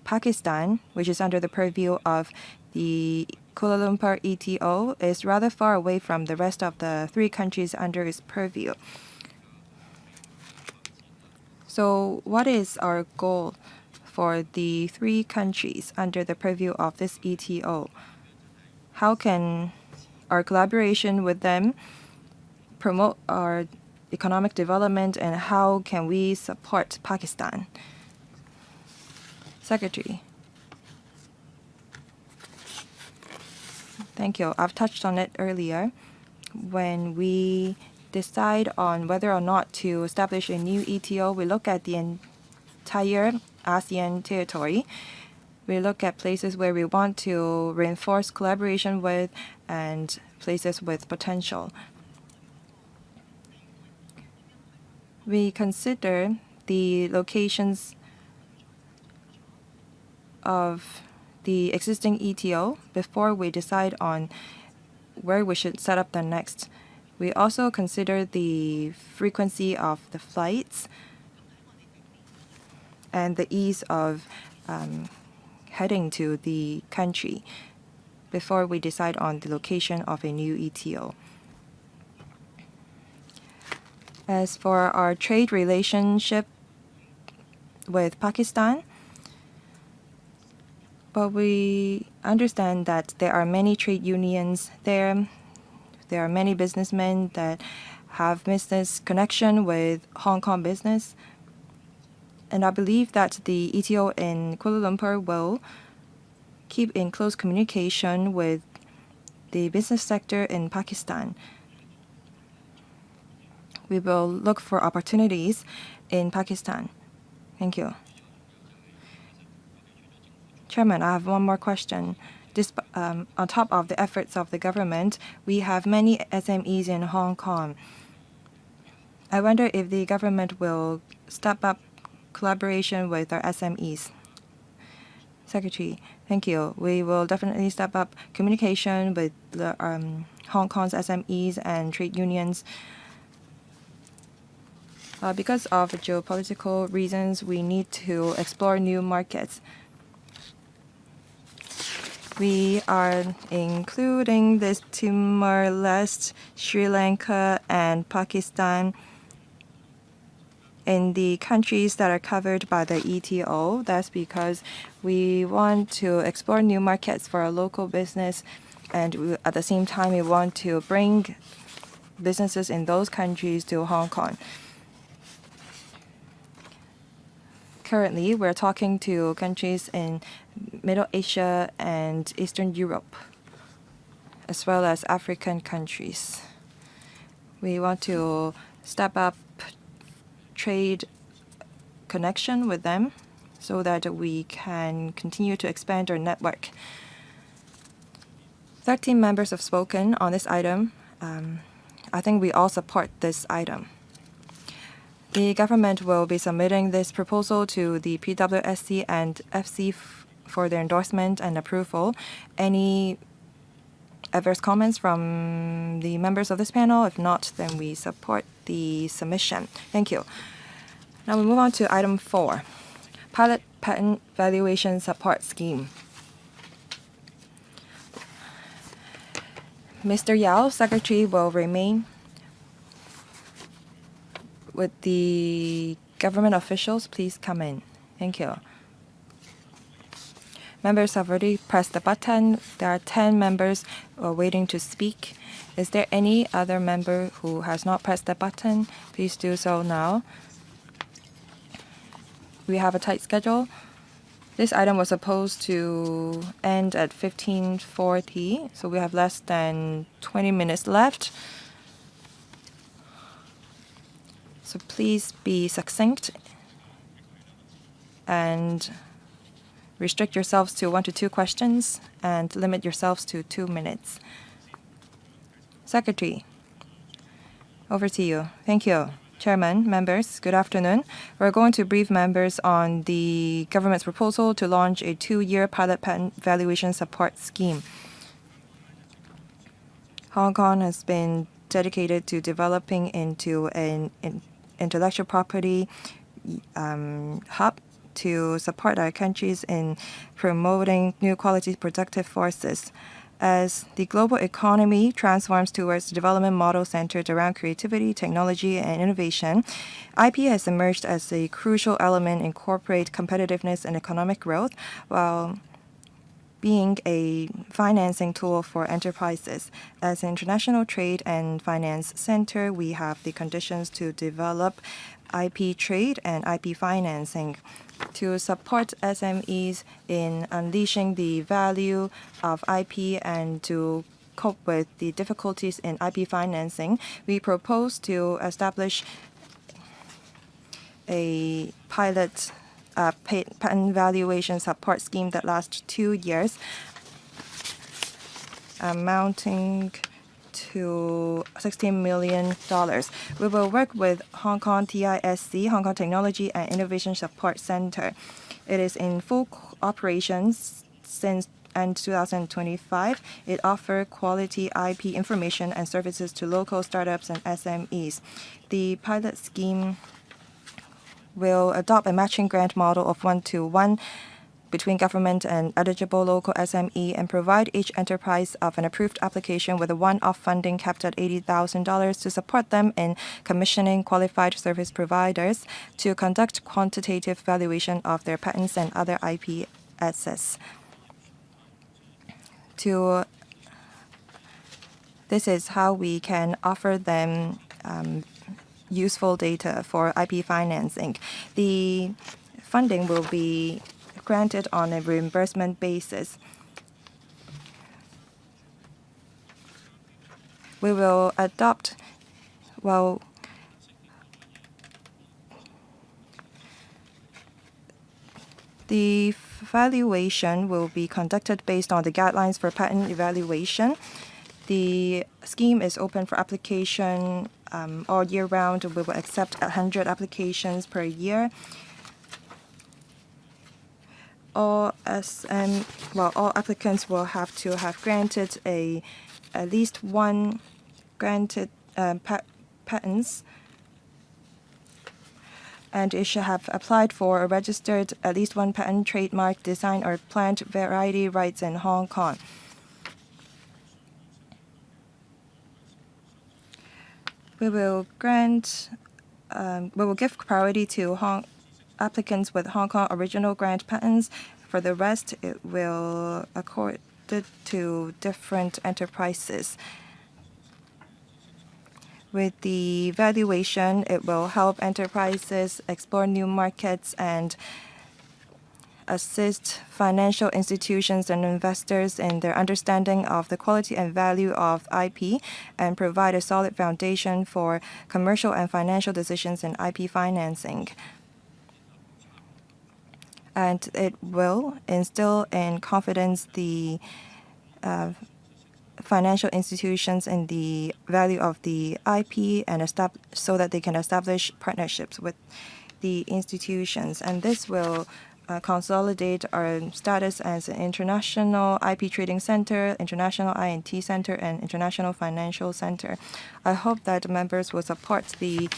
Pakistan, which is under the purview of the Kuala Lumpur ETO, is rather far away from the rest of the 3 countries under its purview. So what is our goal for the 3 countries under the purview of this ETO? How can our collaboration with them promote our economic development, and how can we support Pakistan? Secretary. Thank you. I've touched on it earlier. When we decide on whether or not to establish a new ETO, we look at the entire ASEAN territory. We look at places where we want to reinforce collaboration with and places with potential. We consider the locations of the existing ETO before we decide on where we should set up the next. We also consider the frequency of the flights and the ease of heading to the country before we decide on the location of a new ETO. As for our trade relationship with Pakistan, but we understand that there are many trade unions there. There are many businessmen that have business connection with Hong Kong business. And I believe that the ETO in Kuala Lumpur will keep in close communication with the business sector in Pakistan. We will look for opportunities in Pakistan. Thank you. Chairman, I have one more question. On top of the efforts of the government, we have many SMEs in Hong Kong. I wonder if the government will step up collaboration with our SMEs. Secretary, thank you. We will definitely step up communication with the, Hong Kong's SMEs and trade unions. Because of geopolitical reasons, we need to explore new markets. We are including this Timor-Leste, Sri Lanka, and Pakistan in the countries that are covered by the ETO. That's because we want to explore new markets for our local business, and at the same time, we want to bring businesses in those countries to Hong Kong. Currently, we're talking to countries in Middle Asia and Eastern Europe, as well as African countries. We want to step up trade connection with them so that we can continue to expand our network. 13 members have spoken on this item. I think we all support this item. The government will be submitting this proposal to the PWSC and FC for their endorsement and approval. Any adverse comments from the members of this panel? If not, then we support the submission. Thank you. Now we move on to item 4, Pilot Patent Valuation Support Scheme. Mr. Yao, Secretary, will remain with the government officials. Please come in. Thank you. Members have already pressed the button. There are 10 members waiting to speak. Is there any other member who has not pressed the button? Please do so now. We have a tight schedule. This item was supposed to end at 15:40, so we have less than 20 minutes left. So please be succinct and restrict yourselves to 1 to 2 questions and limit yourselves to 2 minutes. Secretary, over to you. Thank you. Chairman, members, good afternoon. We're going to brief members on the government's proposal to launch a 2-year pilot patent valuation support scheme. Hong Kong has been dedicated to developing into an intellectual property hub to support our countries in promoting new quality productive forces. As the global economy transforms towards the development model centered around creativity, technology, and innovation, IP has emerged as a crucial element in corporate competitiveness and economic growth, while being a financing tool for enterprises. As an international trade and finance center, we have the conditions to develop IP trade and IP financing to support SMEs in unleashing the value of IP and to cope with the difficulties in IP financing. We propose to establish a pilot a patent valuation support scheme that lasts 2 years, amounting to $16 million. We will work with Hong Kong TISC, Hong Kong Technology and Innovation Support Center. It is in full operations since 2025. It offers quality IP information and services to local startups and SMEs. The pilot scheme will adopt a matching grant model of 1-to-1 between government and eligible local SME and provide each enterprise of an approved application with a one-off funding capped at $80,000 to support them in commissioning qualified service providers to conduct quantitative valuation of their patents and other IP assets. This is how we can offer them useful data for IP financing. The funding will be granted on a reimbursement basis. We will adopt, the valuation will be conducted based on the guidelines for patent evaluation. The scheme is open for application all year round. We will accept 100 applications per year. All applicants will have to have granted at least one granted patents, and it should have applied for or registered at least one patent, trademark, design, or plant variety rights in Hong Kong. We will give priority to applicants with Hong Kong original grant patents. For the rest, it will accord it to different enterprises. With the valuation, it will help enterprises explore new markets and assist financial institutions and investors in their understanding of the quality and value of IP and provide a solid foundation for commercial and financial decisions in IP financing. And it will instill in confidence the financial institutions in the value of the IP and so that they can establish partnerships with the institutions. And this will consolidate our status as an international IP trading center, international I&T center, and international financial center. I hope that members will support the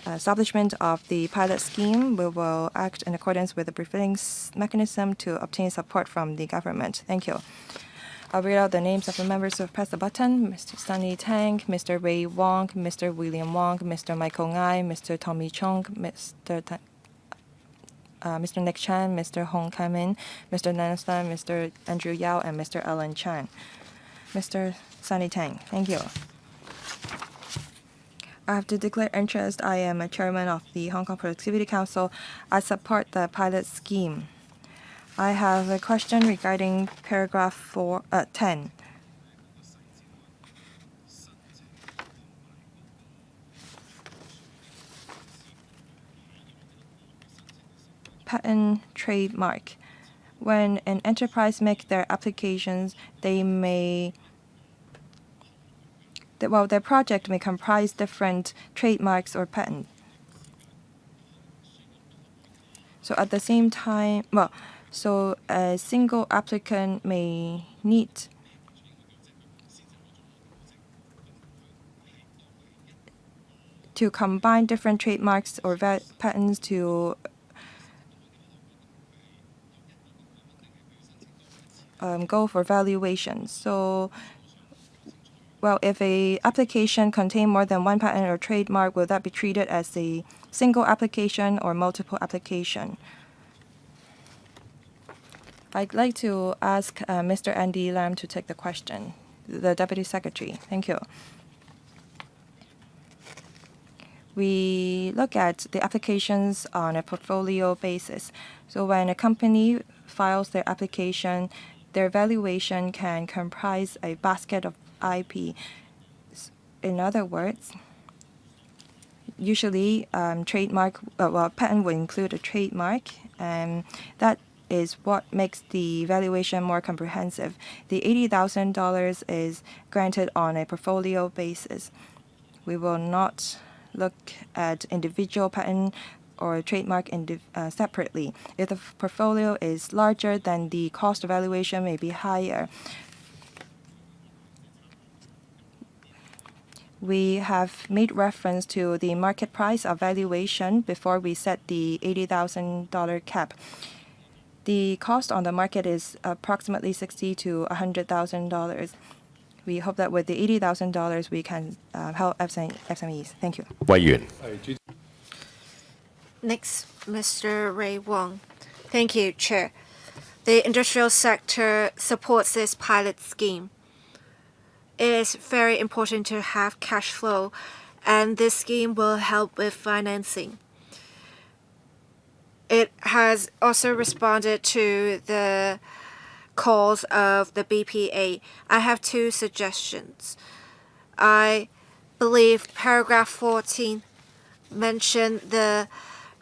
establishment of the pilot scheme. We will act in accordance with the briefing mechanism to obtain support from the government. Thank you. I'll read out the names of the members who have pressed the button. Mr. Sunny Tang, Mr. Ray Wong, Mr. William Wong, Mr. Michael Ngai, Mr. Tommy Chong, Mr. Nick Chan, Mr. Hong Kamin, Mr. Nanstan, Mr. Andrew Yao, and Mr. Alan Chan. Mr. Sunny Tang, thank you. I have to declare interest. I am a chairman of the Hong Kong Productivity Council. I support the pilot scheme. I have a question regarding paragraph 10. Patent trademark. When an enterprise makes their applications, their project may comprise different trademarks or patents. So at the same time, so a single applicant may need to combine different trademarks or patents to go for valuation. So, if a application contains more than one patent or trademark, will that be treated as a single application or multiple application? I'd like to ask Mr. Andy Lam to take the question, the Deputy Secretary. Thank you. We look at the applications on a portfolio basis. So when a company files their application, their valuation can comprise a basket of IP. In other words, usually patent will include a trademark and that is what makes the valuation more comprehensive. The $80,000 is granted on a portfolio basis. We will not look at individual patent or trademark separately. If the portfolio is larger, then the cost of valuation may be higher. We have made reference to the market price of valuation before we set the $80,000 cap. The cost on the market is approximately $60,000 to $100,000. We hope that with the $80,000 we can help SMEs. Thank you. 委員。 Next, Mr. Ray Wong. Thank you, Chair. The industrial sector supports this pilot scheme. It is very important to have cash flow, and this scheme will help with financing. It has also responded to the calls of the BPA. I have two suggestions. I believe paragraph 14 mentioned the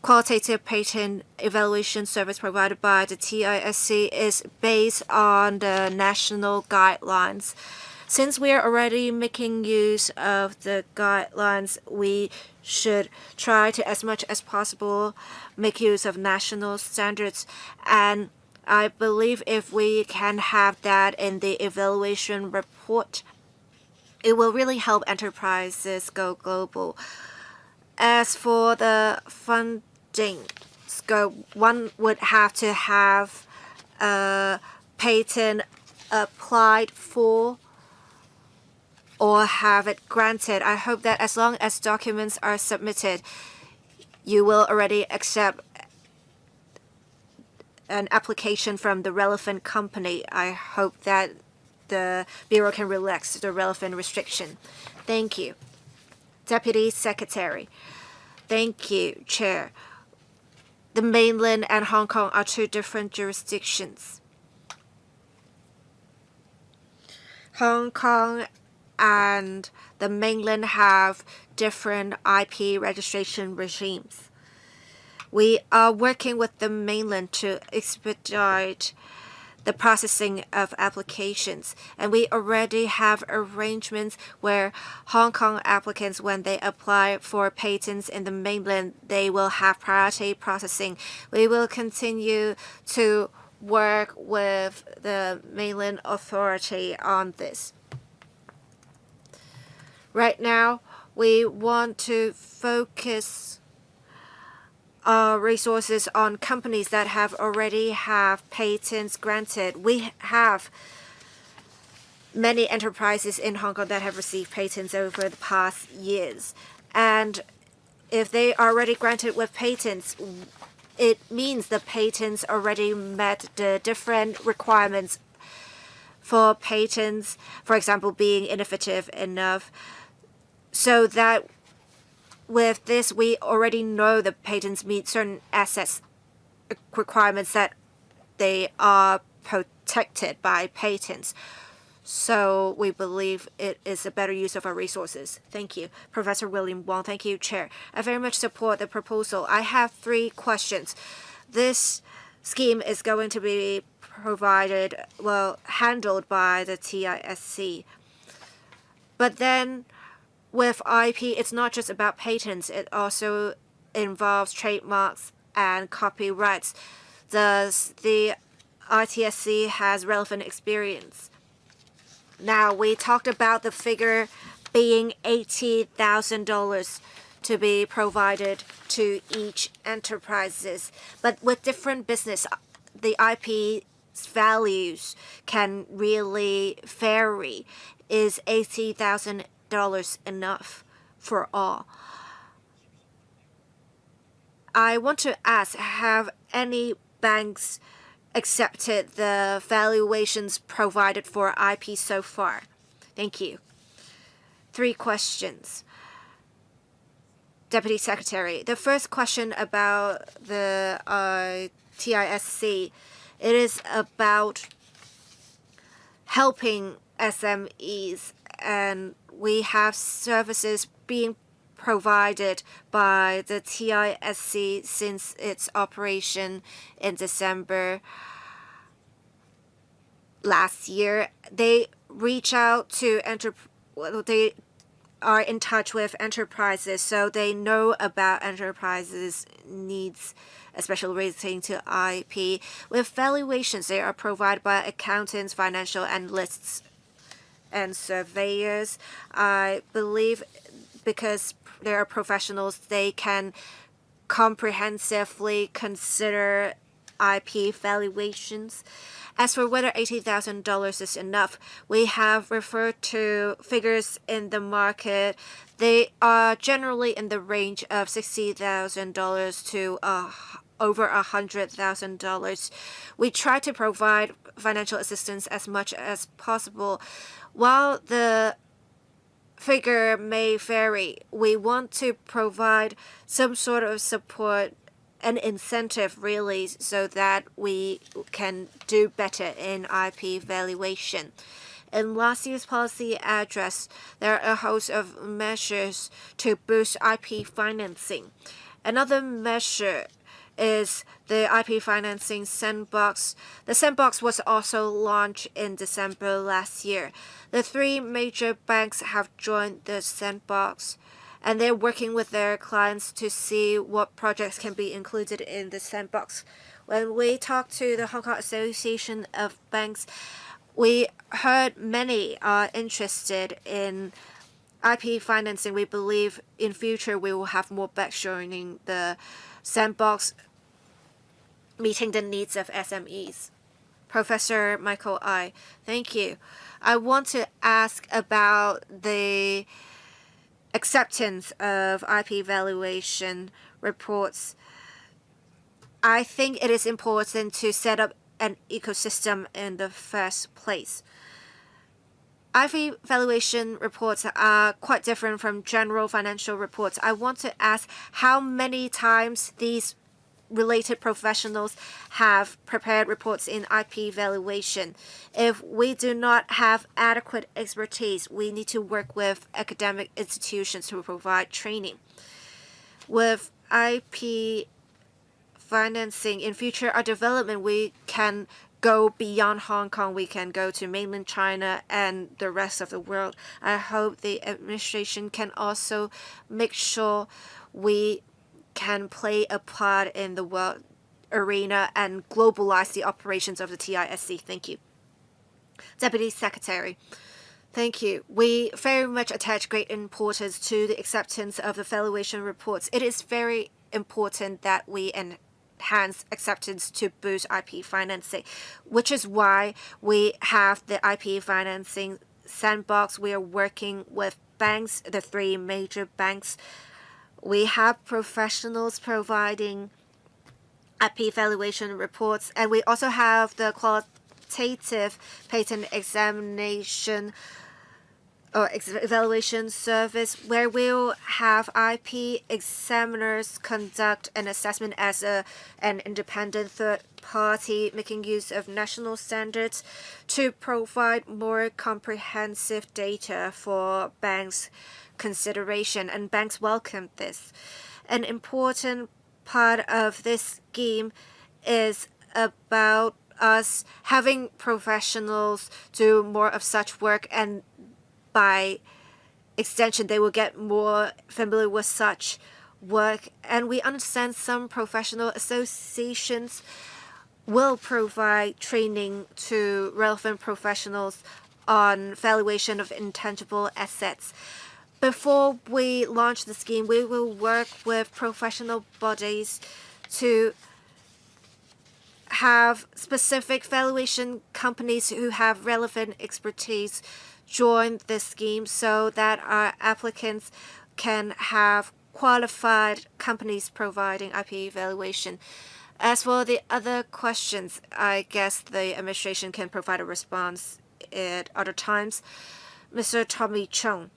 qualitative patent evaluation service provided by the TISC is based on the national guidelines. Since we are already making use of the guidelines, we should try to, as much as possible, make use of national standards. And I believe if we can have that in the evaluation report, it will really help enterprises go global. As for the funding scope, one would have to have a patent applied for or have it granted. I hope that as long as documents are submitted, you will already accept an application from the relevant company. I hope that the Bureau can relax the relevant restriction. Thank you. Deputy Secretary. Thank you, Chair. The mainland and Hong Kong are two different jurisdictions. Hong Kong and the mainland have different IP registration regimes. We are working with the mainland to expedite the processing of applications, and we already have arrangements where Hong Kong applicants, when they apply for patents in the mainland, they will have priority processing. We will continue to work with the mainland authority on this. Right now, we want to focus our resources on companies that already have patents granted. We have many enterprises in Hong Kong that have received patents over the past years. And if they are already granted with patents, it means the patents already met the different requirements for patents, for example, being innovative enough, so that with this, we already know the patents meet certain assets requirements that they are protected by patents. So we believe it is a better use of our resources. Thank you. Professor William Wong. Thank you, Chair. I very much support the proposal. I have 3 questions. This scheme is going to be handled by the TISC. But then with IP, it's not just about patents. It also involves trademarks and copyrights. Thus, the ITSC has relevant experience. Now, we talked about the figure being $80,000 to be provided to each enterprises. But with different business, the IP values can really vary. Is $80,000 enough for all? I want to ask, have any banks accepted the valuations provided for IP so far? Thank you. 3 questions. Deputy Secretary, the first question about the TISC, it is about helping SMEs, and we have services being provided by the TISC since its operation in December last year. They reach out to they are in touch with enterprises, so they know about enterprises' needs, especially relating to IP. With valuations, they are provided by accountants, financial analysts, and surveyors. I believe because they are professionals, they can comprehensively consider IP valuations. As for whether $80,000 is enough, we have referred to figures in the market. They are generally in the range of $60,000 to over $100,000. We try to provide financial assistance as much as possible. While the figure may vary, we want to provide some sort of support, an incentive really, so that we can do better in IP valuation. In last year's policy address, there are a host of measures to boost IP financing. Another measure is the IP financing sandbox. The sandbox was also launched in December last year. The 3 major banks have joined the sandbox, and they're working with their clients to see what projects can be included in the sandbox. When we talked to the Hong Kong Association of Banks, we heard many are interested in IP financing. We believe in future we will have more banks joining the sandbox, meeting the needs of SMEs. Professor Michael I, thank you. I want to ask about the acceptance of IP valuation reports. I think it is important to set up an ecosystem in the first place. IP valuation reports are quite different from general financial reports. I want to ask how many times these related professionals have prepared reports in IP valuation. If we do not have adequate expertise, we need to work with academic institutions to provide training. With IP financing in future, our development, we can go beyond Hong Kong. We can go to mainland China and the rest of the world. I hope the administration can also make sure we can play a part in the world arena and globalize the operations of the TISC. Thank you. Deputy Secretary, thank you. We very much attach great importance to the acceptance of the valuation reports. It is very important that we enhance acceptance to boost IP financing, which is why we have the IP financing sandbox. We are working with banks, the 3 major banks. We have professionals providing IP valuation reports, and we also have the qualitative patent examination or evaluation service, where we'll have IP examiners conduct an assessment as an independent third party, making use of national standards to provide more comprehensive data for banks' consideration, and banks welcome this. An important part of this scheme is about us having professionals do more of such work, and by extension they will get more familiar with such work. And we understand some professional associations will provide training to relevant professionals on valuation of intangible assets. Before we launch the scheme, we will work with professional bodies to have specific valuation companies who have relevant expertise join this scheme, so that our applicants can have qualified companies providing IP valuation. As for the other questions, I guess the administration can provide a response at other times. Mr. Tommy Chung,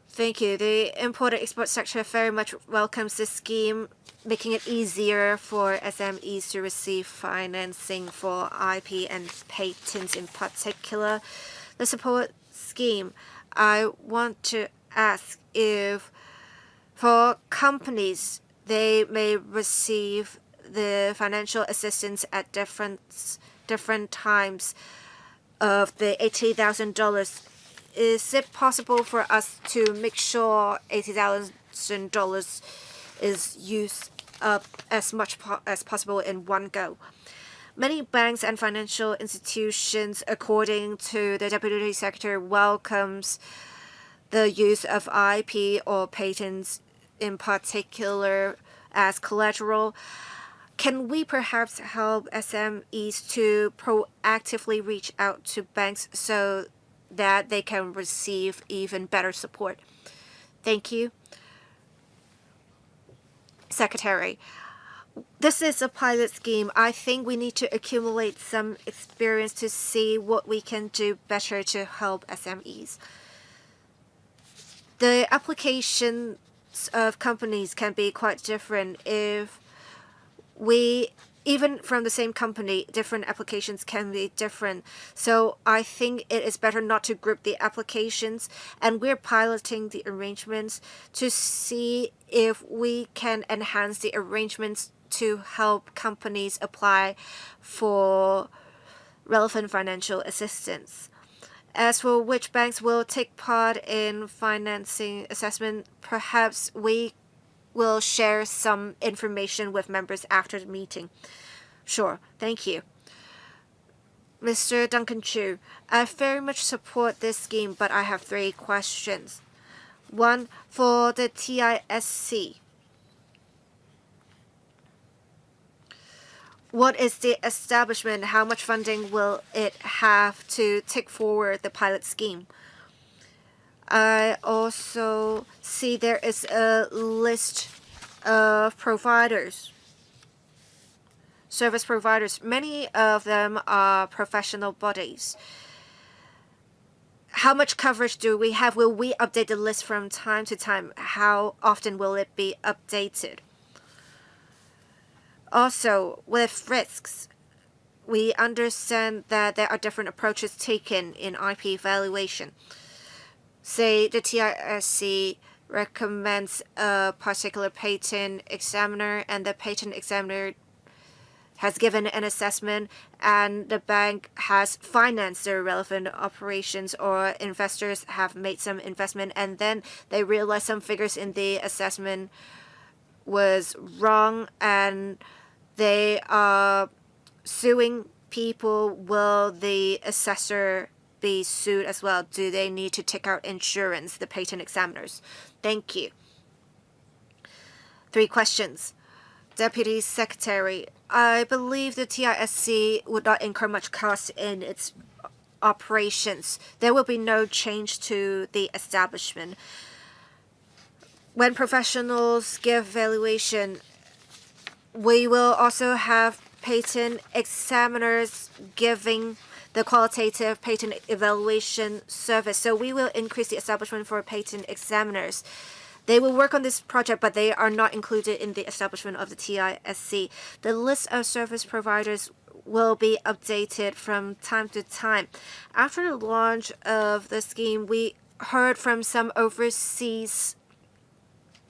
thank you. The import-export sector very much welcomes this scheme, making it easier for SMEs to receive financing for IP and patents in particular. The support scheme, I want to ask if For companies, they may receive the financial assistance at different times of the $80,000. Is it possible for us to make sure $80,000 is used up as much as possible in one go? Many banks and financial institutions, according to the Deputy Secretary, welcomes the use of IP or patents in particular as collateral. Can we perhaps help SMEs to proactively reach out to banks so that they can receive even better support? Thank you. Secretary, this is a pilot scheme. I think we need to accumulate some experience to see what we can do better to help SMEs. The applications of companies can be quite different. If we, even from the same company, different applications can be different. So I think it is better not to group the applications, and we're piloting the arrangements to see if we can enhance the arrangements to help companies apply for relevant financial assistance. As for which banks will take part in financing assessment, perhaps we will share some information with members after the meeting. Sure, thank you. Mr. Duncan Chu, I very much support this scheme, but I have 3 questions. One, for the TISC. What is the establishment? How much funding will it have to take forward the pilot scheme? I also see there is a list of providers, service providers. Many of them are professional bodies. How much coverage do we have? Will we update the list from time to time? How often will it be updated? Also, with risks, we understand that there are different approaches taken in IP evaluation. Say the TISC recommends a particular patent examiner, and the patent examiner has given an assessment, and the bank has financed the relevant operations, or investors have made some investment, and then they realize some figures in the assessment was wrong, and they are suing people. Will the assessor be sued as well? Do they need to take out insurance, the patent examiners? Thank you. 3 questions. Deputy Secretary, I believe the TISC would not incur much cost in its operations. There will be no change to the establishment. When professionals give valuation, we will also have patent examiners giving the qualitative patent evaluation service. So we will increase the establishment for patent examiners. They will work on this project, but they are not included in the establishment of the TISC. The list of service providers will be updated from time to time. After the launch of the scheme, we heard from some overseas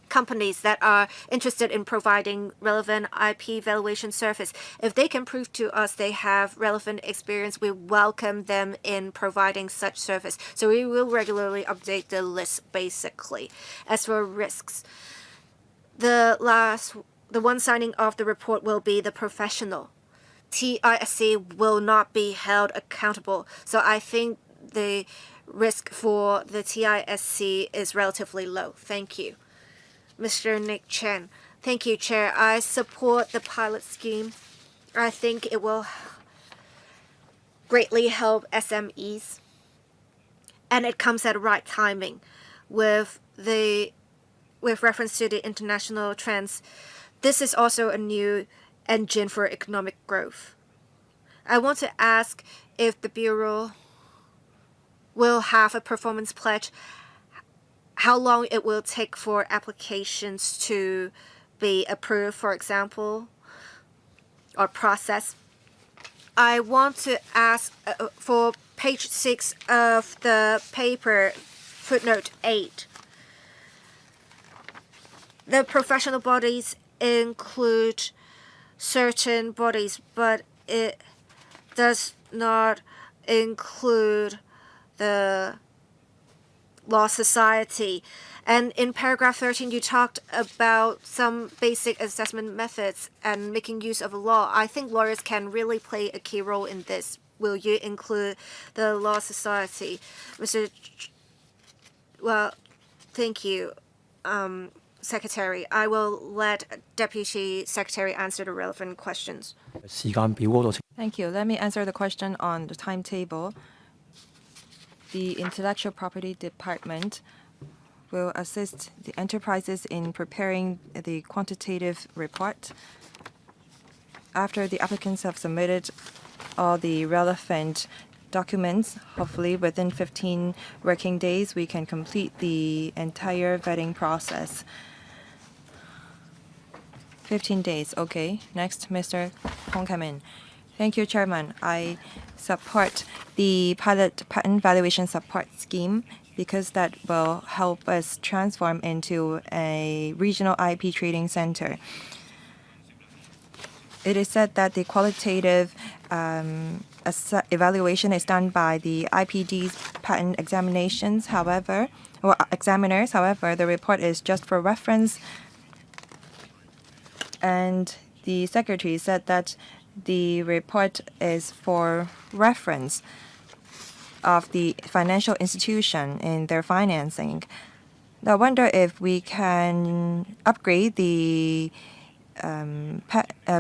companies that are interested in providing relevant IP valuation service. If they can prove to us they have relevant experience, we welcome them in providing such service. So we will regularly update the list basically. As for risks, the one signing off the report will be the professional. TISC will not be held accountable. So I think the risk for the TISC is relatively low. Thank you. Mr. Nick Chen. Thank you, Chair. I support the pilot scheme. I think it will greatly help SMEs. And it comes at the right timing with reference to the international trends. This is also a new engine for economic growth. I want to ask if the Bureau will have a performance pledge, how long it will take for applications to be approved, for example, or processed. I want to ask for page 6 of the paper, footnote 8. the professional bodies include certain bodies, but it does not include the law society. And in paragraph 13, you talked about some basic assessment methods and making use of law. I think lawyers can really play a key role in this. Will you include the law society? Well, thank you, Secretary. I will let Deputy Secretary answer the relevant questions. Thank you. Let me answer the question on the timetable. The Intellectual Property Department will assist the enterprises in preparing the quantitative report. After the applicants have submitted all the relevant documents, hopefully within 15 working days, we can complete the entire vetting process. 15 days, okay. Next, Mr. Hong Kamin. Thank you, Chairman. I support the pilot patent valuation support scheme because that will help us transform into a regional IP trading center. It is said that the qualitative evaluation is done by the IPD's patent examinations. However, examiners. However, the report is just for reference. And the secretary said that the report is for reference of the financial institution in their financing. I wonder if we can upgrade the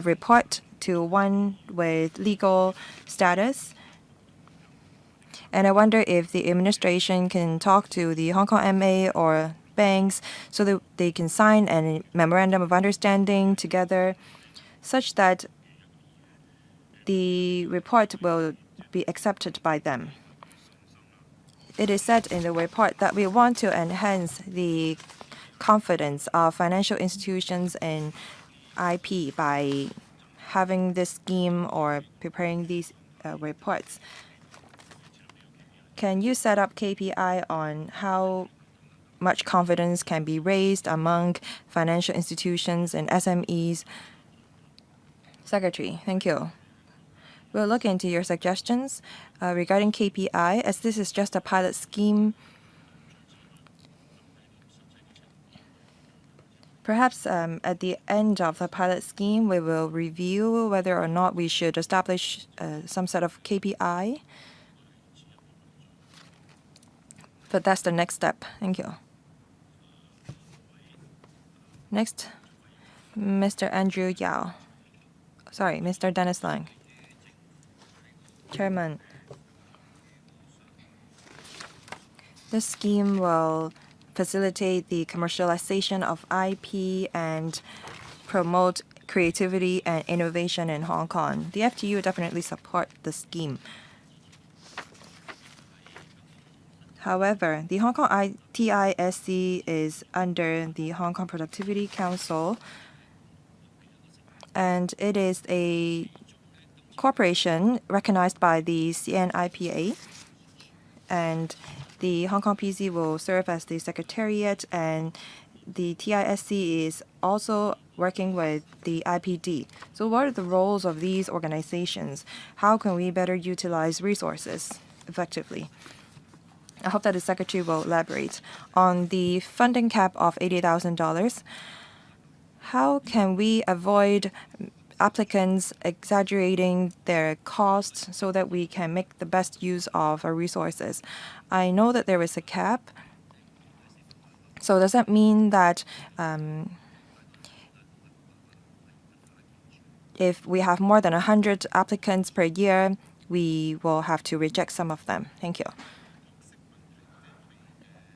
report to one with legal status. And I wonder if the administration can talk to the Hong Kong MA or banks so that they can sign a memorandum of understanding together such that the report will be accepted by them. It is said in the report that we want to enhance the confidence of financial institutions in IP by having this scheme or preparing these reports. Can you set up KPI on how much confidence can be raised among financial institutions and SMEs? Secretary, thank you. We'll look into your suggestions regarding KPI, as this is just a pilot scheme. Perhaps at the end of the pilot scheme, we will review whether or not we should establish some sort of KPI. But that's the next step. Thank you. Next, Mr. Andrew Yao. Sorry, Mr. Dennis Lang. Chairman, this scheme will facilitate the commercialization of IP and promote creativity and innovation in Hong Kong. The FTU definitely support the scheme. However, the Hong Kong TISC is under the Hong Kong Productivity Council, and it is a corporation recognized by the CNIPA, and the Hong Kong PC will serve as the secretariat, and the TISC is also working with the IPD. So what are the roles of these organizations? How can we better utilize resources effectively? I hope that the secretary will elaborate on the funding cap of $80,000. How can we avoid applicants exaggerating their costs so that we can make the best use of our resources? I know that there is a cap. So does that mean that if we have more than 100 applicants per year, we will have to reject some of them? Thank you.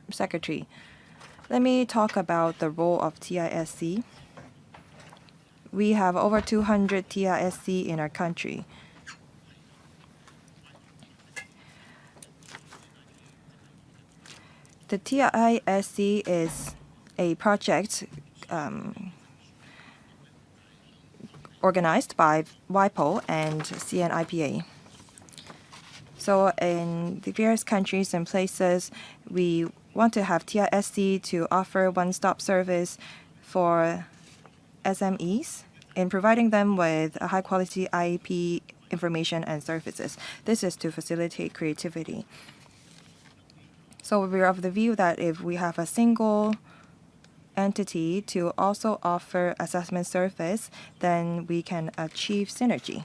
Secretary, let me talk about the role of TISC. We have over 200 TISC in our country. The TISC is a project organized by WIPO and CNIPA. So in the various countries and places, we want to have TISC to offer one-stop service for SMEs in providing them with a high-quality IP information and services. This is to facilitate creativity. So we're of the view that if we have a single entity to also offer assessment service, then we can achieve synergy.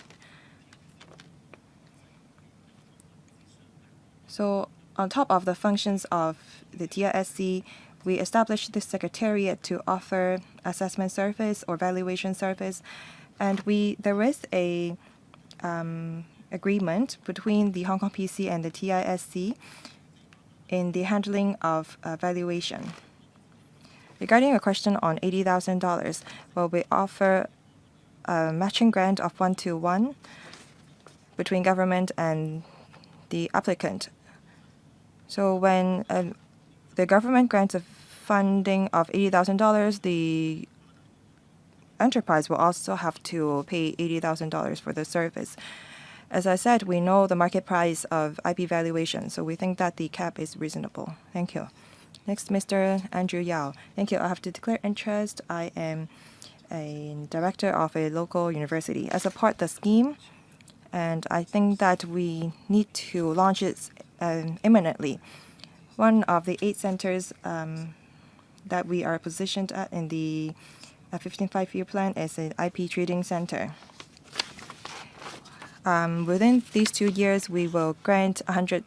So on top of the functions of the TISC, we established this secretariat to offer assessment service or valuation service, and there is a agreement between the Hong Kong PC and the TISC in the handling of valuation. Regarding a question on $80,000, well, we offer a matching grant of 1-to-1 between government and the applicant. So when the government grants a funding of $80,000, the enterprise will also have to pay $80,000 for the service. As I said, we know the market price of IP valuation, so we think that the cap is reasonable. Thank you. Next, Mr. Andrew Yao. Thank you. I have to declare interest. I am a director of a local university. I support the scheme, and I think that we need to launch it imminently. One of the 8 centers that we are positioned at in the 15th five-year plan is an IP trading center. Within these 2 years, we will grant 100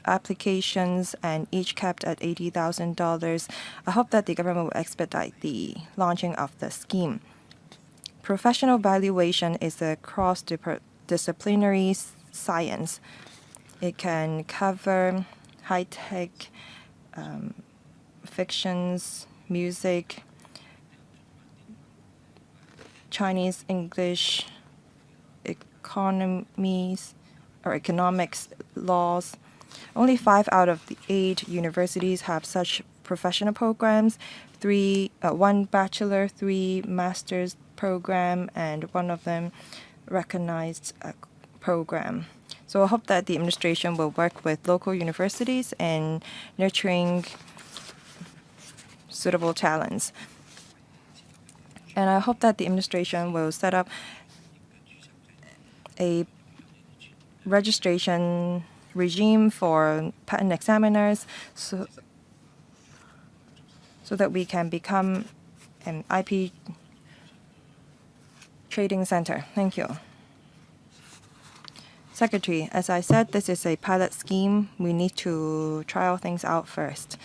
applications and each capped at $80,000. I hope that the government will expedite the launching of the scheme. Professional valuation is a cross-disciplinary science. It can cover high-tech fictions, music, Chinese, English, economics, laws. Only 5 out of the 8 universities have such professional programs. 1 bachelor, 3 master's program, and 1 of them recognized program. So I hope that the administration will work with local universities in nurturing suitable talents. And I hope that the administration will set up a registration regime for patent examiners so that we can become an IP trading center. Thank you. Secretary, as I said, this is a pilot scheme. We need to trial things out first.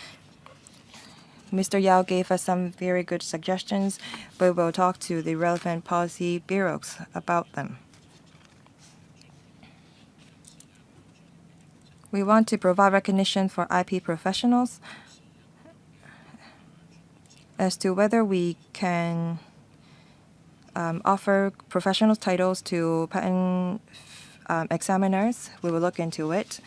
Mr. Yao gave us some very good suggestions. We will talk to the relevant policy bureaus about them. We want to provide recognition for IP professionals. As to whether we can offer professional titles to patent examiners, we will look into it.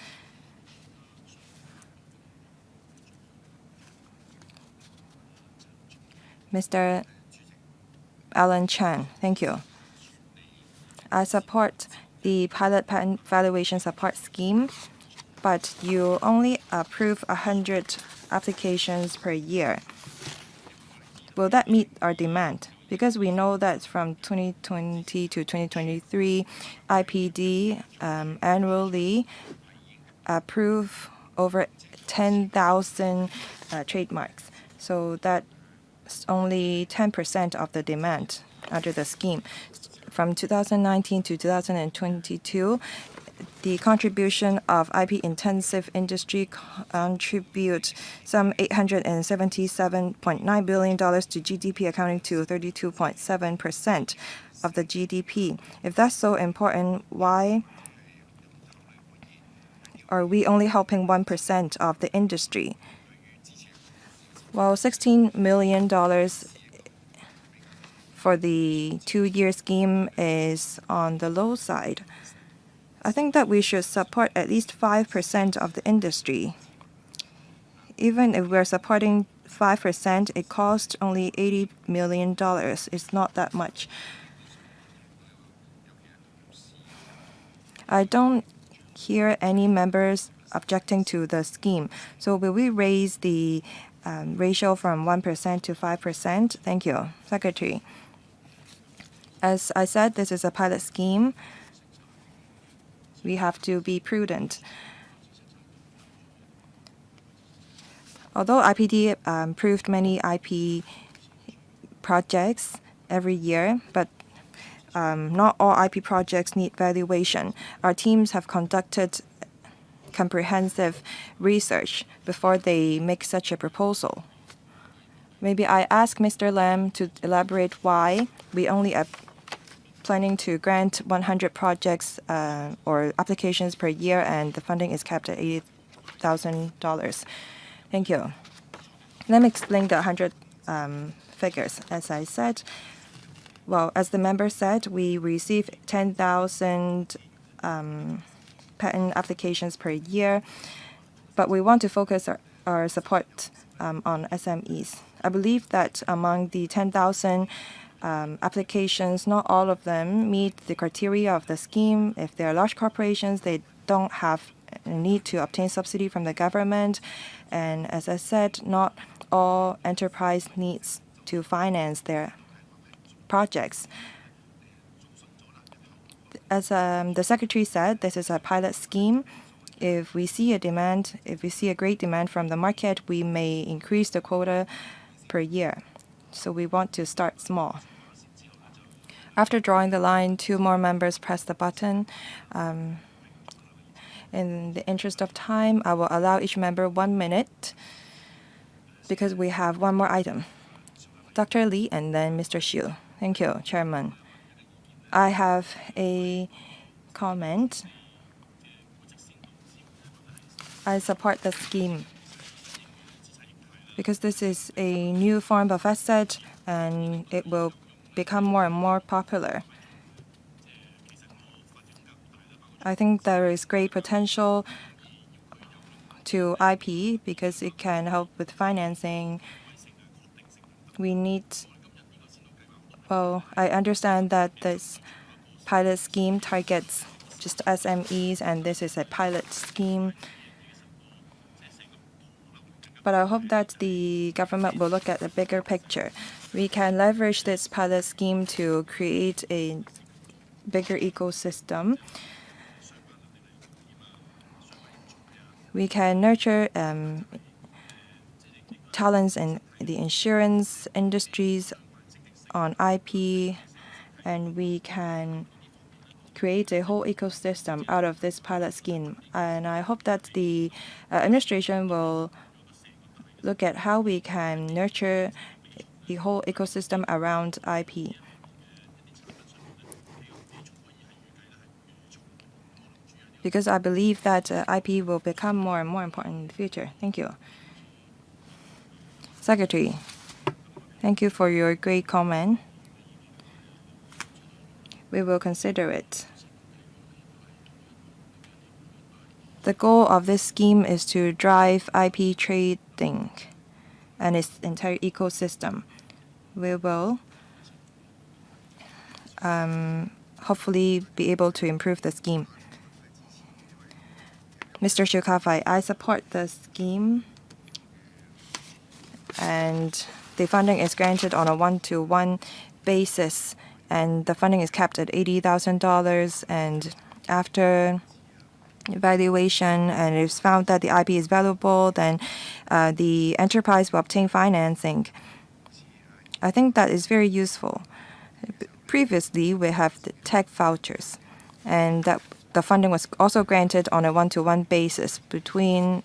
Mr. Alan Chan, thank you. I support the pilot patent valuation support scheme, but you only approve 100 applications per year. Will that meet our demand? Because we know that from 2020 to 2023, IPD annually approve over 10,000 trademarks. So that's only 10% of the demand under the scheme. From 2019 to 2022, the contribution of IP-intensive industry contribute some $877.9 billion to GDP, accounting to 32.7% of the GDP. If that's so important, why are we only helping 1% of the industry? Well, $16 million for the 2-year scheme is on the low side. I think that we should support at least 5% of the industry. Even if we're supporting 5%, it costs only $80 million. It's not that much. I don't hear any members objecting to the scheme. So will we raise the ratio from 1% to 5%? Thank you, Secretary. As I said, this is a pilot scheme. We have to be prudent. Although IPD approved many IP projects every year, but not all IP projects need valuation. Our teams have conducted comprehensive research before they make such a proposal. Maybe I ask Mr. Lam to elaborate why we only are planning to grant 100 projects or applications per year and the funding is capped at $80,000. Thank you. Let me explain the 100 figures. As I said, well, as the member said, we receive 10,000 patent applications per year, but we want to focus our support on SMEs. I believe that among the 10,000 applications, not all of them meet the criteria of the scheme. If they are large corporations, they don't have a need to obtain subsidy from the government. And as I said, not all enterprise needs to finance their projects. As the Secretary said, this is a pilot scheme. If we see a demand, if we see a great demand from the market, we may increase the quota per year. So we want to start small. After drawing the line, 2 more members press the button. In the interest of time, I will allow each member 1 minute because we have 1 more item. Dr. Lee and then Mr. Xu. Thank you, Chairman. I have a comment. I support the scheme because this is a new form of asset and it will become more and more popular. I think there is great potential to IP because it can help with financing. We need, well, I understand that this pilot scheme targets just SMEs and this is a pilot scheme. But I hope that the government will look at the bigger picture. We can leverage this pilot scheme to create a bigger ecosystem. We can nurture talents in the insurance industries on IP, and we can create a whole ecosystem out of this pilot scheme. And I hope that the administration will look at how we can nurture the whole ecosystem around IP. Because I believe that IP will become more and more important in the future. Thank you. Secretary, thank you for your great comment. We will consider it. The goal of this scheme is to drive IP trading and its entire ecosystem. We will hopefully be able to improve the scheme. Mr. Shukafai, I support the scheme, and the funding is granted on a 1-to-1 basis, and the funding is capped at $80,000. And after evaluation, and it is found that the IP is valuable, then the enterprise will obtain financing. I think that is very useful. Previously, we have the tech vouchers, and that the funding was also granted on a 1-to-1 basis between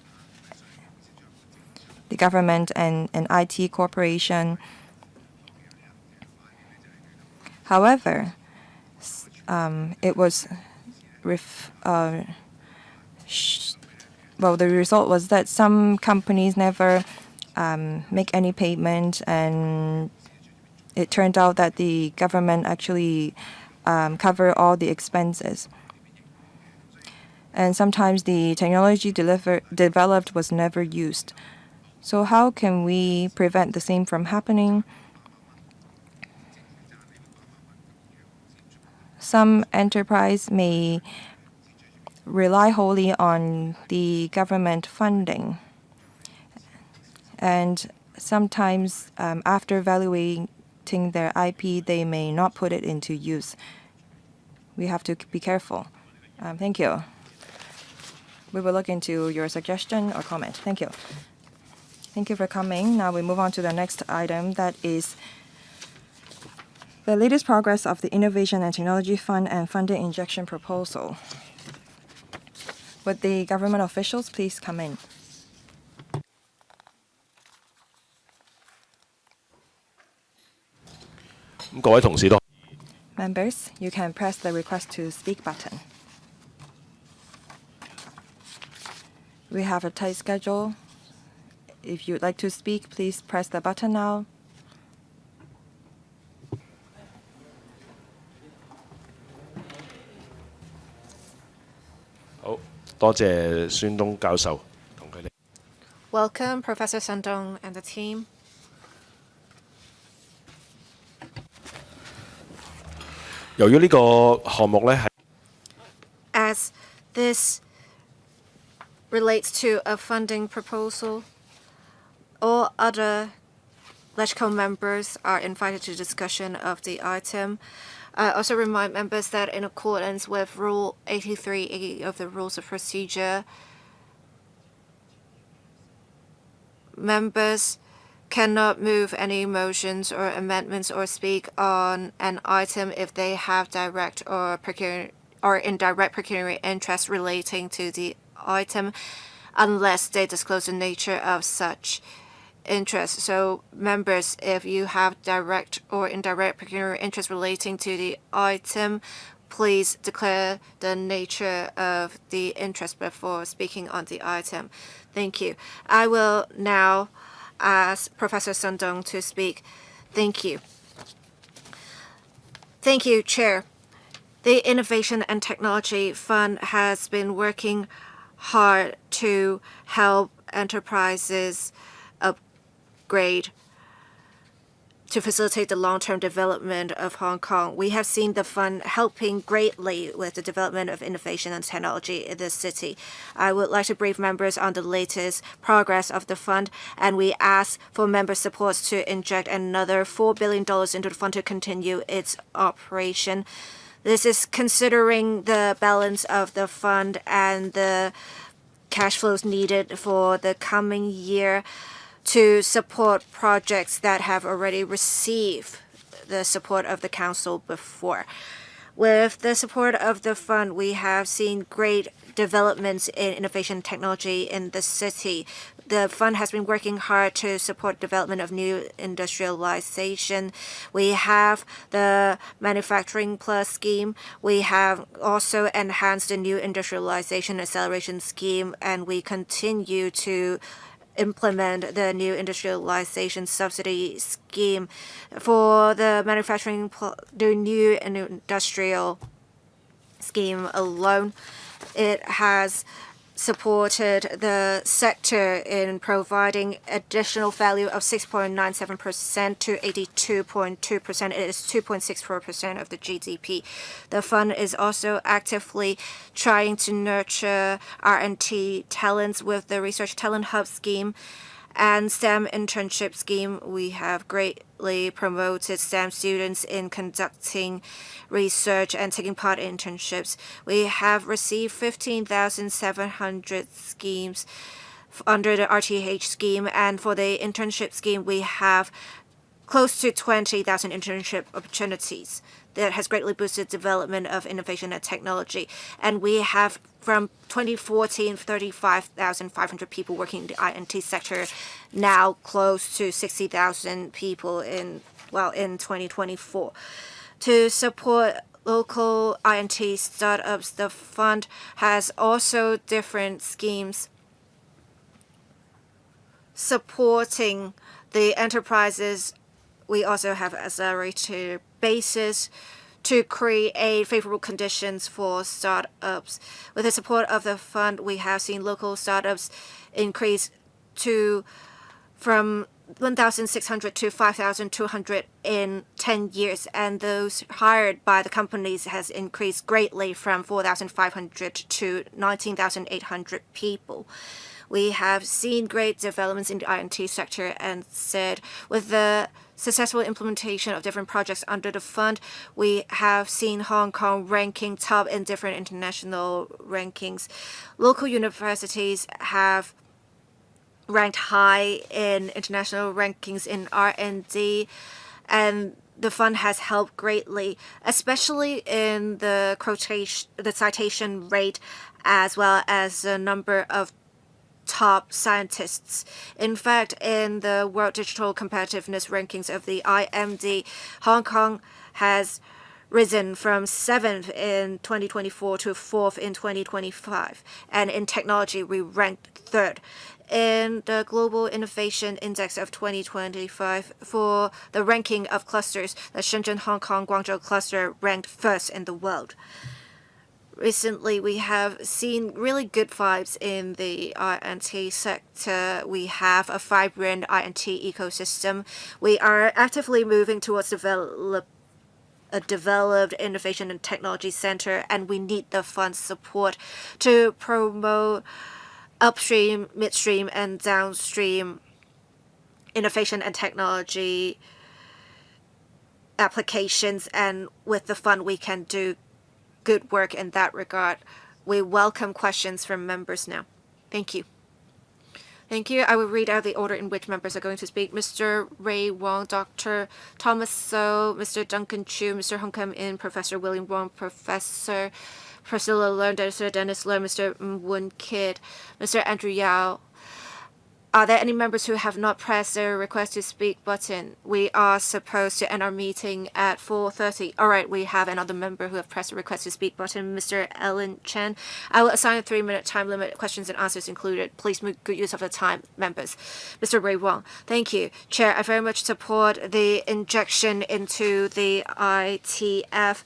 the government and an IT corporation. However, it was the result was that some companies never make any payment, and it turned out that the government actually cover all the expenses. And sometimes the technology developed was never used. So how can we prevent the same from happening? Some enterprise may rely wholly on the government funding. And sometimes after evaluating their IP, they may not put it into use. We have to be careful. Thank you. We will look into your suggestion or comment. Thank you. Thank you for coming. Now we move on to the next item, that is the latest progress of the Innovation and Technology Fund and funding injection proposal. Would the government officials please come in? Members, you can press the request to speak button. We have a tight schedule. If you'd like to speak, please press the button now. Welcome, Professor Sandong and the team. As this relates to a funding proposal, all other LegCo members are invited to discussion of the item. I also remind members that in accordance with Rule 83 of the Rules of Procedure, members cannot move any motions or amendments or speak on an item if they have direct or indirect pecuniary interest relating to the item, unless they disclose the nature of such interest. So, members, if you have direct or indirect pecuniary interest relating to the item, please declare the nature of the interest before speaking on the item. Thank you. I will now ask Professor Sandong to speak. Thank you. Thank you, Chair. The Innovation and Technology Fund has been working hard to help enterprises upgrade to facilitate the long-term development of Hong Kong. We have seen the fund helping greatly with the development of innovation and technology in this city. I would like to brief members on the latest progress of the fund, and we ask for member support to inject another $4 billion into the fund to continue its operation. This is considering the balance of the fund and the cash flows needed for the coming year to support projects that have already received the support of the Council before. With the support of the fund, we have seen great developments in innovation technology in the city. The fund has been working hard to support development of new industrialization. We have the Manufacturing Plus scheme. We have also enhanced the new industrialization acceleration scheme, and we continue to implement the new industrialization subsidy scheme for the the new industrial scheme alone. It has supported the sector in providing additional value of 6.97% to 82.2%. It is 2.64% of the GDP. The fund is also actively trying to nurture R&T talents with the Research Talent Hub scheme and STEM internship scheme. We have greatly promoted STEM students in conducting research and taking part in internships. We have received 15,700 schemes under the RTH scheme, and for the internship scheme, we have close to 20,000 internship opportunities. That has greatly boosted development of innovation and technology. And we have, from 2014, 35,500 people working in the I&T sector, now close to 60,000 people in 2024. To support local I&T startups, the fund has also different schemes supporting the enterprises. We also have accelerator basis to create favorable conditions for startups. With the support of the fund, we have seen local startups increase from 1,600 to 5,200 in 10 years, and those hired by the companies has increased greatly from 4,500 to 19,800 people. We have seen great developments in the I&T sector and said with the successful implementation of different projects under the fund, we have seen Hong Kong ranking top in different international rankings. Local universities have ranked high in international rankings in R&D, and the fund has helped greatly, especially in the citation rate, as well as the number of top scientists. In fact, in the World Digital Competitiveness Rankings of the IMD, Hong Kong has risen from 7th in 2024 to 4th in 2025. And in technology, we ranked 3rd. In the Global Innovation Index of 2025, for the ranking of clusters, the Shenzhen, Hong Kong, Guangzhou cluster ranked 1st in the world. Recently, we have seen really good vibes in the I&T sector. We have a vibrant I&T ecosystem. We are actively moving towards a developed innovation and technology center, and we need the fund's support to promote upstream, midstream, and downstream innovation and technology applications. And with the fund, we can do good work in that regard. We welcome questions from members now. Thank you. Thank you. I will read out the order in which members are going to speak. Mr. Ray Wong, Dr. Thomas So, Mr. Duncan Chu, Mr. Hong Kam In, Professor William Wong, Professor Priscilla Leung, Mr. Dennis Leung, Mr. Woon Kid, Mr. Andrew Yao. Are there any members who have not pressed their request to speak button? We are supposed to end our meeting at 4:30. All right, we have another member who have pressed the request to speak button, Mr. Ellen Chen. I will assign a 3-minute time limit, questions and answers included. Please make good use of the time, members. Mr. Ray Wong, thank you. Chair, I very much support the injection into the ITF.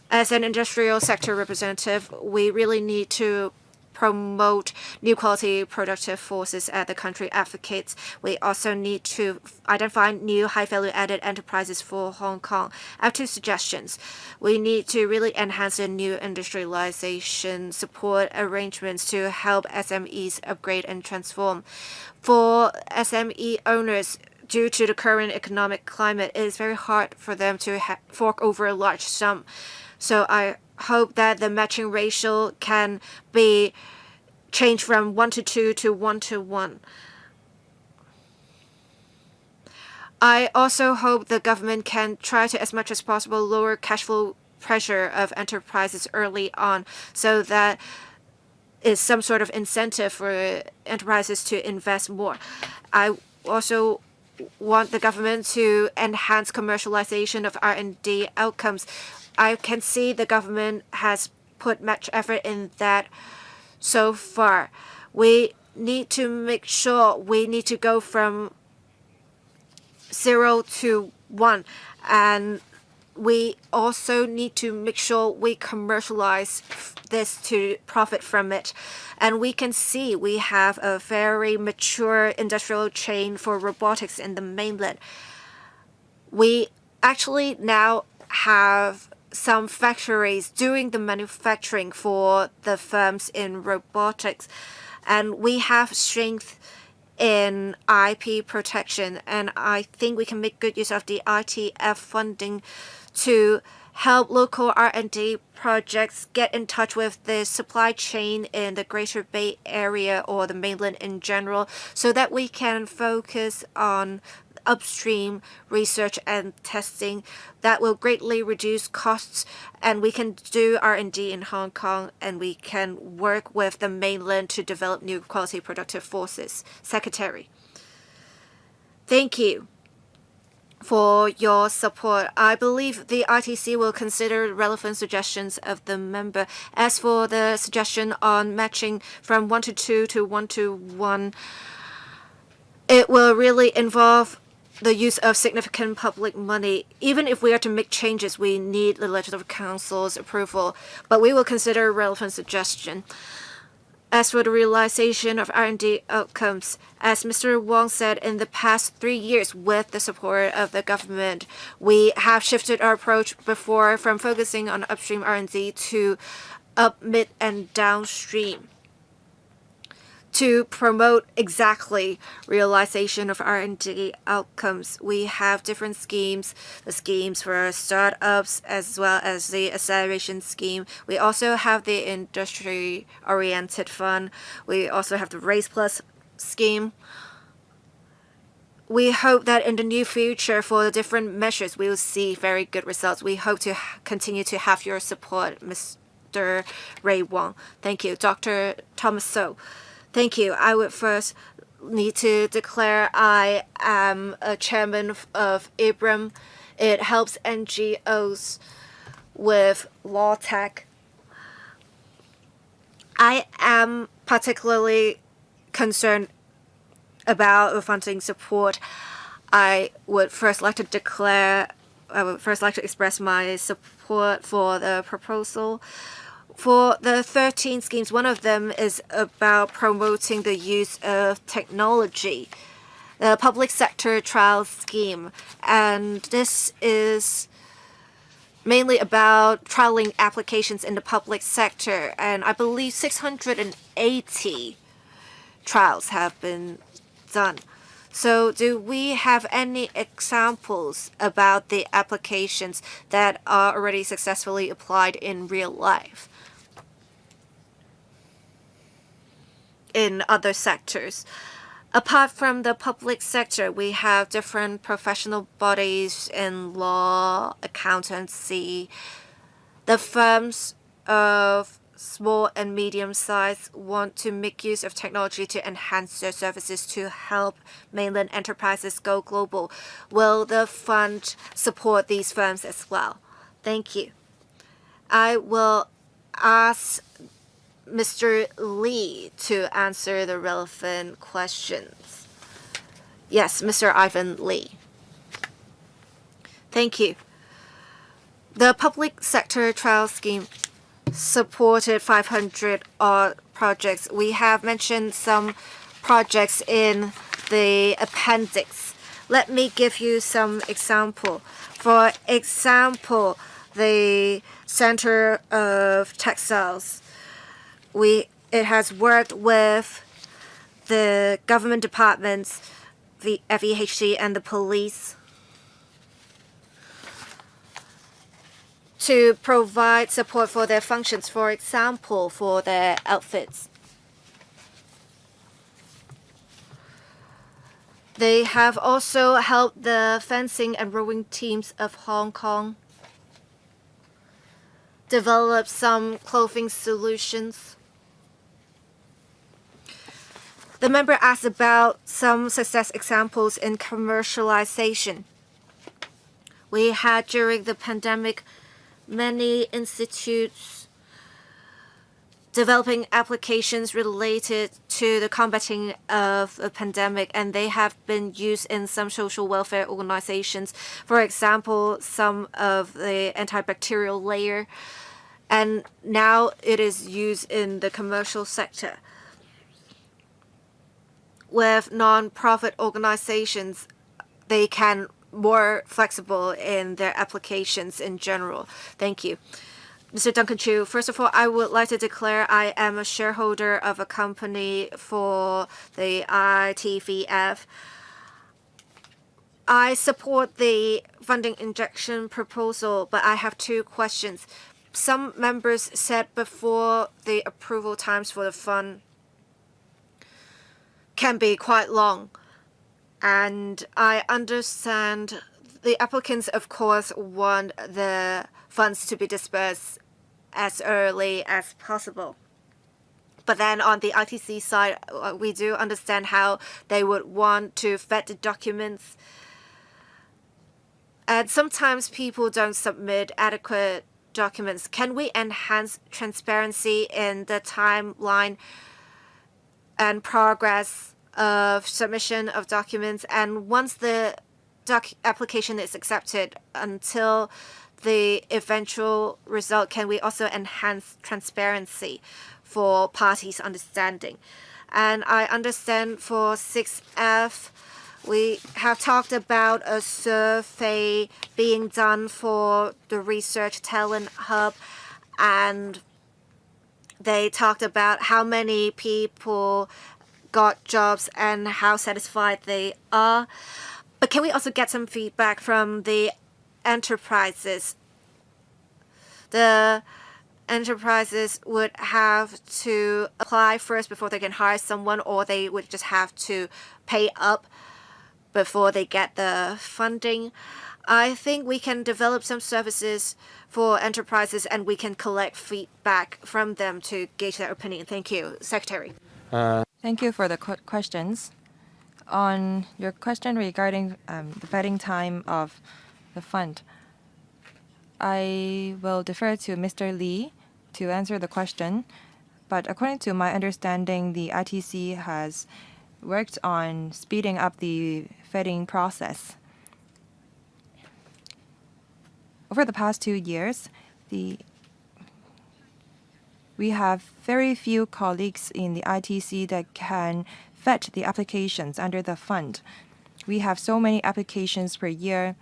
As an industrial sector representative, we really need to promote new quality productive forces at the country advocates. We also need to identify new high value added enterprises for Hong Kong. I have 2 suggestions. We need to really enhance the new industrialization support arrangements to help SMEs upgrade and transform. For SME owners, due to the current economic climate, it is very hard for them to fork over a large sum. So I hope that the matching ratio can be changed from 1:2 to 1:1. I also hope the government can try to, as much as possible, lower cash flow pressure of enterprises early on, so that is some sort of incentive for enterprises to invest more. I also want the government to enhance commercialization of R&D outcomes. I can see the government has put much effort in that so far. We need to make sure we need to go from 0 to 1, and we also need to make sure we commercialize this to profit from it. And we can see we have a very mature industrial chain for robotics in the mainland. We actually now have some factories doing the manufacturing for the firms in robotics, and we have strength in IP protection, and I think we can make good use of the ITF funding to help local R&D projects get in touch with the supply chain in the Greater Bay Area or the mainland in general, so that we can focus on upstream research and testing that will greatly reduce costs, and we can do R&D in Hong Kong, and we can work with the mainland to develop new quality productive forces. Secretary, thank you for your support. I believe the ITC will consider relevant suggestions of the member. As for the suggestion on matching from 1:2 to 1:1, it will really involve the use of significant public money. Even if we are to make changes, we need the Legislative Council's approval, but we will consider relevant suggestion. As for the realization of R&D outcomes, as Mr. Wong said, in the past 3 years, with the support of the government, we have shifted our approach before from focusing on upstream R&D to up, mid, and downstream. to promote exactly realization of R&D outcomes. We have different schemes, the schemes for startups as well as the acceleration scheme. We also have the industry-oriented fund. We also have the Race Plus scheme. We hope that in the near future for the different measures, we will see very good results. We hope to continue to have your support, Mr. Ray Wong. Thank you. Dr. Thomas So. Thank you. I would first need to declare I am a chairman of IBRAM. It helps NGOs with law tech. I am particularly concerned about the funding support. I would first like to express my support for the proposal. For the 13 schemes, one of them is about promoting the use of technology, the public sector trial scheme. And this is mainly about trialing applications in the public sector. And I believe 680 trials have been done. So do we have any examples about the applications that are already successfully applied in real life in other sectors? Apart from the public sector, we have different professional bodies in law, accountancy. The firms of small and medium size want to make use of technology to enhance their services to help mainland enterprises go global. Will the fund support these firms as well? Thank you. I will ask Mr. Lee to answer the relevant questions. Yes, Mr. Ivan Lee. Thank you. The public sector trial scheme supported 500 odd projects. We have mentioned some projects in the appendix. Let me give you some example. For example, the Center of Textiles. It has worked with the government departments, the FEHC and the police to provide support for their functions, for example, for their outfits. They have also helped the fencing and rowing teams of Hong Kong develop some clothing solutions. The member asked about some success examples in commercialization. We had during the pandemic many institutes developing applications related to the combating of the pandemic, and they have been used in some social welfare organizations. For example, some of the antibacterial layer, and now it is used in the commercial sector. With non-profit organizations, they can more flexible in their applications in general. Thank you. Mr. Duncan Chu, first of all, I would like to declare I am a shareholder of a company for the ITVF. I support the funding injection proposal, but I have two questions. Some members said before the approval times for the fund can be quite long. And I understand the applicants, of course, want the funds to be dispersed as early as possible. But then on the ITC side, we do understand how they would want to vet the documents. And sometimes people don't submit adequate documents. Can we enhance transparency in the timeline and progress of submission of documents? And once the application is accepted, until the eventual result, can we also enhance transparency for parties' understanding? And I understand for 6F, we have talked about a survey being done for the Research Talent Hub, and they talked about how many people got jobs and how satisfied they are. But can we also get some feedback from the enterprises? The enterprises would have to apply first before they can hire someone, or they would just have to pay up before they get the funding. I think we can develop some services for enterprises and we can collect feedback from them to gauge their opinion. Thank you, Secretary. Thank you for the questions. On your question regarding the vetting time of the fund, I will defer to Mr. Lee to answer the question. But according to my understanding, the ITC has worked on speeding up the vetting process. Over the past 2 years, we have very few colleagues in the ITC that can vet the applications under the fund. We have so many applications per year.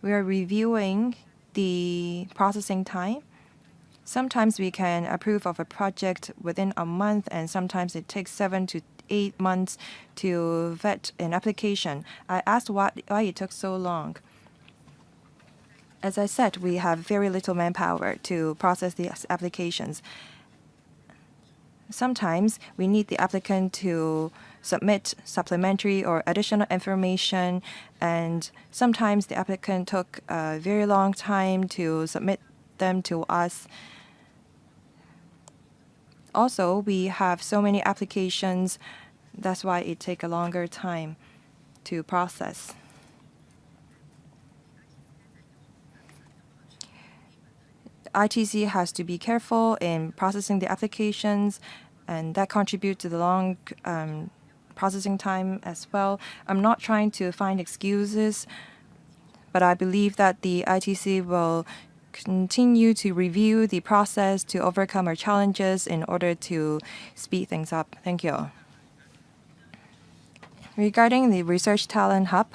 We are reviewing the processing time. Sometimes we can approve of a project within a month, and sometimes it takes 7 to 8 months to vet an application. I asked why it took so long. As I said, we have very little manpower to process these applications. Sometimes we need the applicant to submit supplementary or additional information, and sometimes the applicant took a very long time to submit them to us. Also, we have so many applications, that's why it takes a longer time to process. ITC has to be careful in processing the applications, and that contributes to the long processing time as well. I'm not trying to find excuses, but I believe that the ITC will continue to review the process to overcome our challenges in order to speed things up. Thank you. Regarding the Research Talent Hub,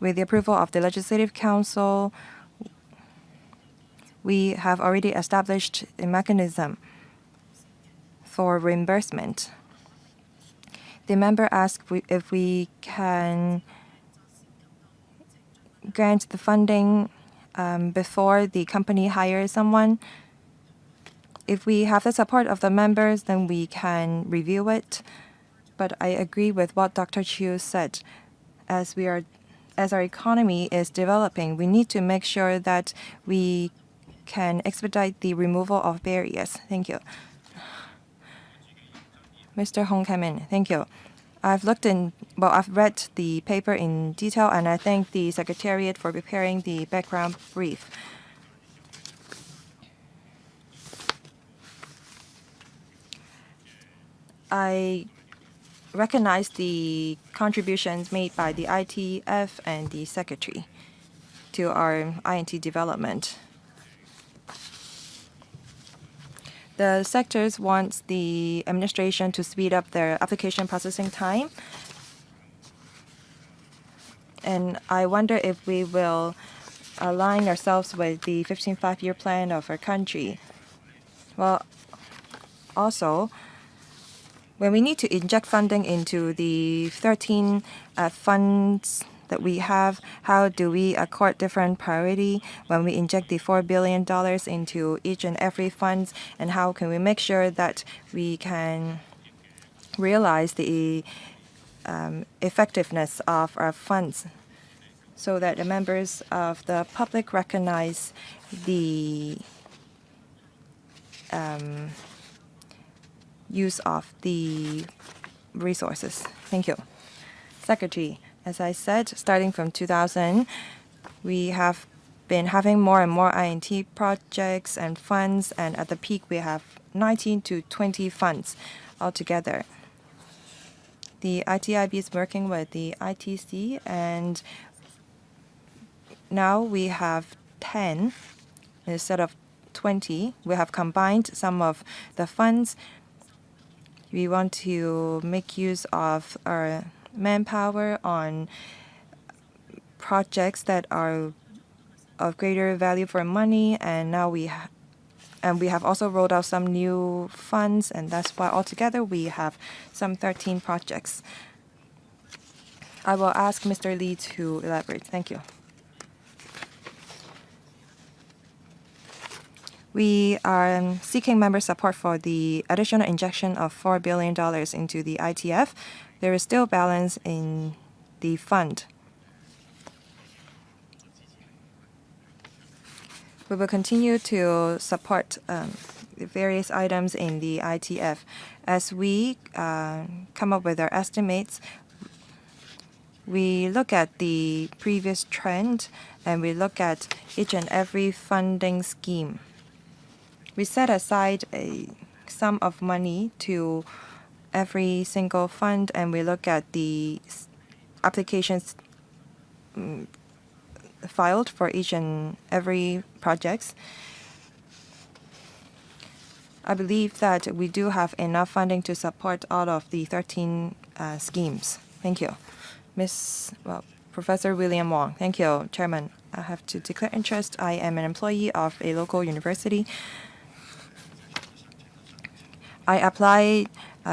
with the approval of the Legislative Council, we have already established a mechanism for reimbursement. The member asked if we can grant the funding before the company hires someone. If we have the support of the members, then we can review it. But I agree with what Dr. Chiu said. As our economy is developing, we need to make sure that we can expedite the removal of barriers. Thank you. Mr. Hong came in. Thank you. I've read the paper in detail, and I thank the Secretariat for preparing the background brief. I recognize the contributions made by the ITF and the Secretary to our INT development. The sectors want the administration to speed up their application processing time. And I wonder if we will align ourselves with the 15th five-year plan of our country. Well, also, when we need to inject funding into the 13 funds that we have, how do we accord different priority when we inject the $4 billion into each and every fund, and how can we make sure that we can realize the effectiveness of our funds so that the members of the public recognize the use of the resources. Thank you. Secretary, as I said, starting from 2000, we have been having more and more INT projects and funds, and at the peak we have 19 to 20 funds altogether. The ITIB is working with the ITC, and now we have 10 instead of 20. We have combined some of the funds. We want to make use of our manpower on projects that are of greater value for money, and now we And we have also rolled out some new funds, and that's why altogether we have some 13 projects. I will ask Mr. Lee to elaborate. Thank you. We are seeking member support for the additional injection of $4 billion into the ITF. There is still balance in the fund. We will continue to support the various items in the ITF. As we come up with our estimates, we look at the previous trend and we look at each and every funding scheme. We set aside a sum of money to every single fund and we look at the applications filed for each and every projects. I believe that we do have enough funding to support all of the 13 schemes. Thank you. Professor William Wong. Thank you, Chairman. I have to declare interest. I am an employee of a local university. I apply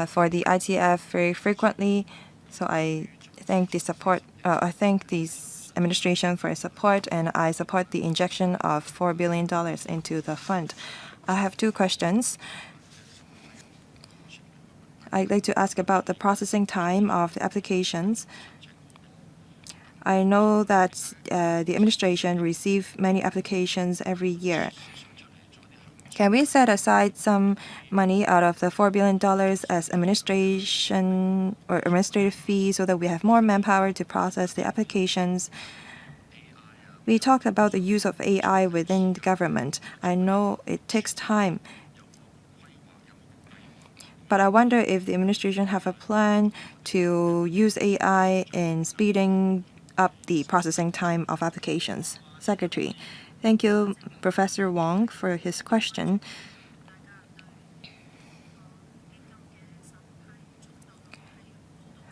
for the ITF very frequently, so I thank the support. I thank the administration for its support, and I support the injection of $4 billion into the fund. I have two questions. I'd like to ask about the processing time of the applications. I know that the administration receives many applications every year. Can we set aside some money out of the $4 billion as administration or administrative fees so that we have more manpower to process the applications? We talked about the use of AI within the government. I know it takes time, but I wonder if the administration have a plan to use AI in speeding up the processing time of applications. Secretary. Thank you, Professor Wong, for his question.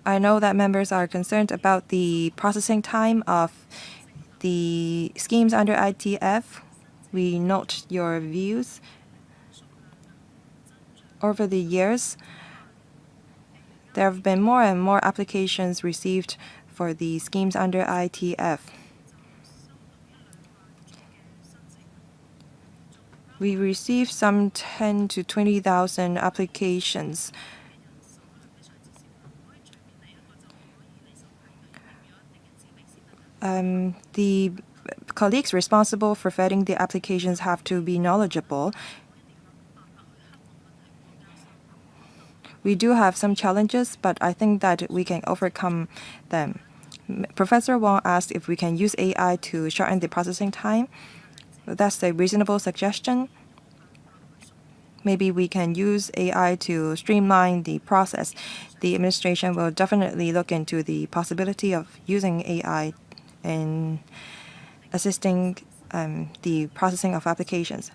I know that members are concerned about the processing time of the schemes under ITF. We note your views. Over the years, there have been more and more applications received for the schemes under ITF. We received some 10 to 20,000 applications. The colleagues responsible for vetting the applications have to be knowledgeable. We do have some challenges, but I think that we can overcome them. Professor Wong asked if we can use AI to shorten the processing time. That's a reasonable suggestion. Maybe we can use AI to streamline the process. The administration will definitely look into the possibility of using AI in assisting the processing of applications.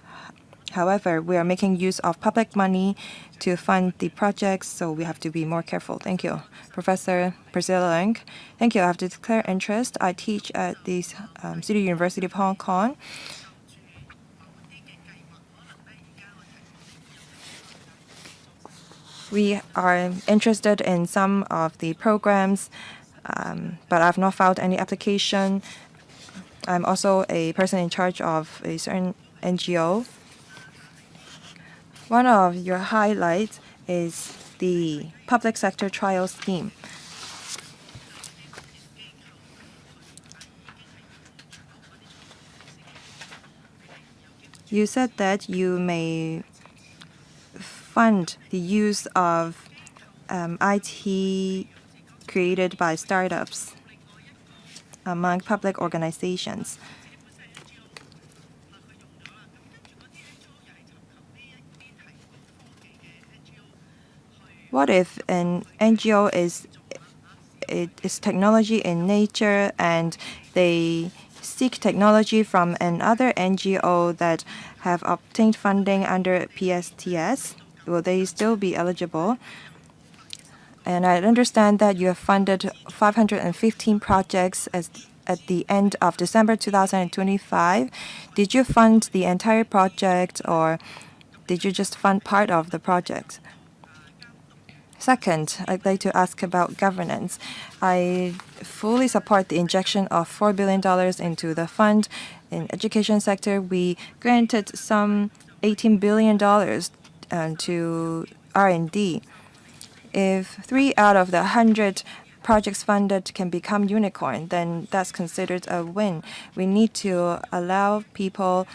However, we are making use of public money to fund the projects, so we have to be more careful. Thank you. Professor Priscilla Leung. Thank you. I have to declare interest. I teach at the City University of Hong Kong. We are interested in some of the programs, but I've not filed any application. I'm also a person in charge of a certain NGO. One of your highlights is the public sector trial scheme. You said that you may fund the use of IT created by startups among public organizations. What if an NGO is technology in nature and they seek technology from another NGO that have obtained funding under PSTS? Will they still be eligible? And I understand that you have funded 515 projects at the end of December 2025. Did you fund the entire project, or did you just fund part of the project? Second, I'd like to ask about governance. I fully support the injection of $4 billion into the fund. In education sector, we granted some $18 billion to R&D. If 3 out of the 100 projects funded can become unicorn, then that's considered a win. We need to allow people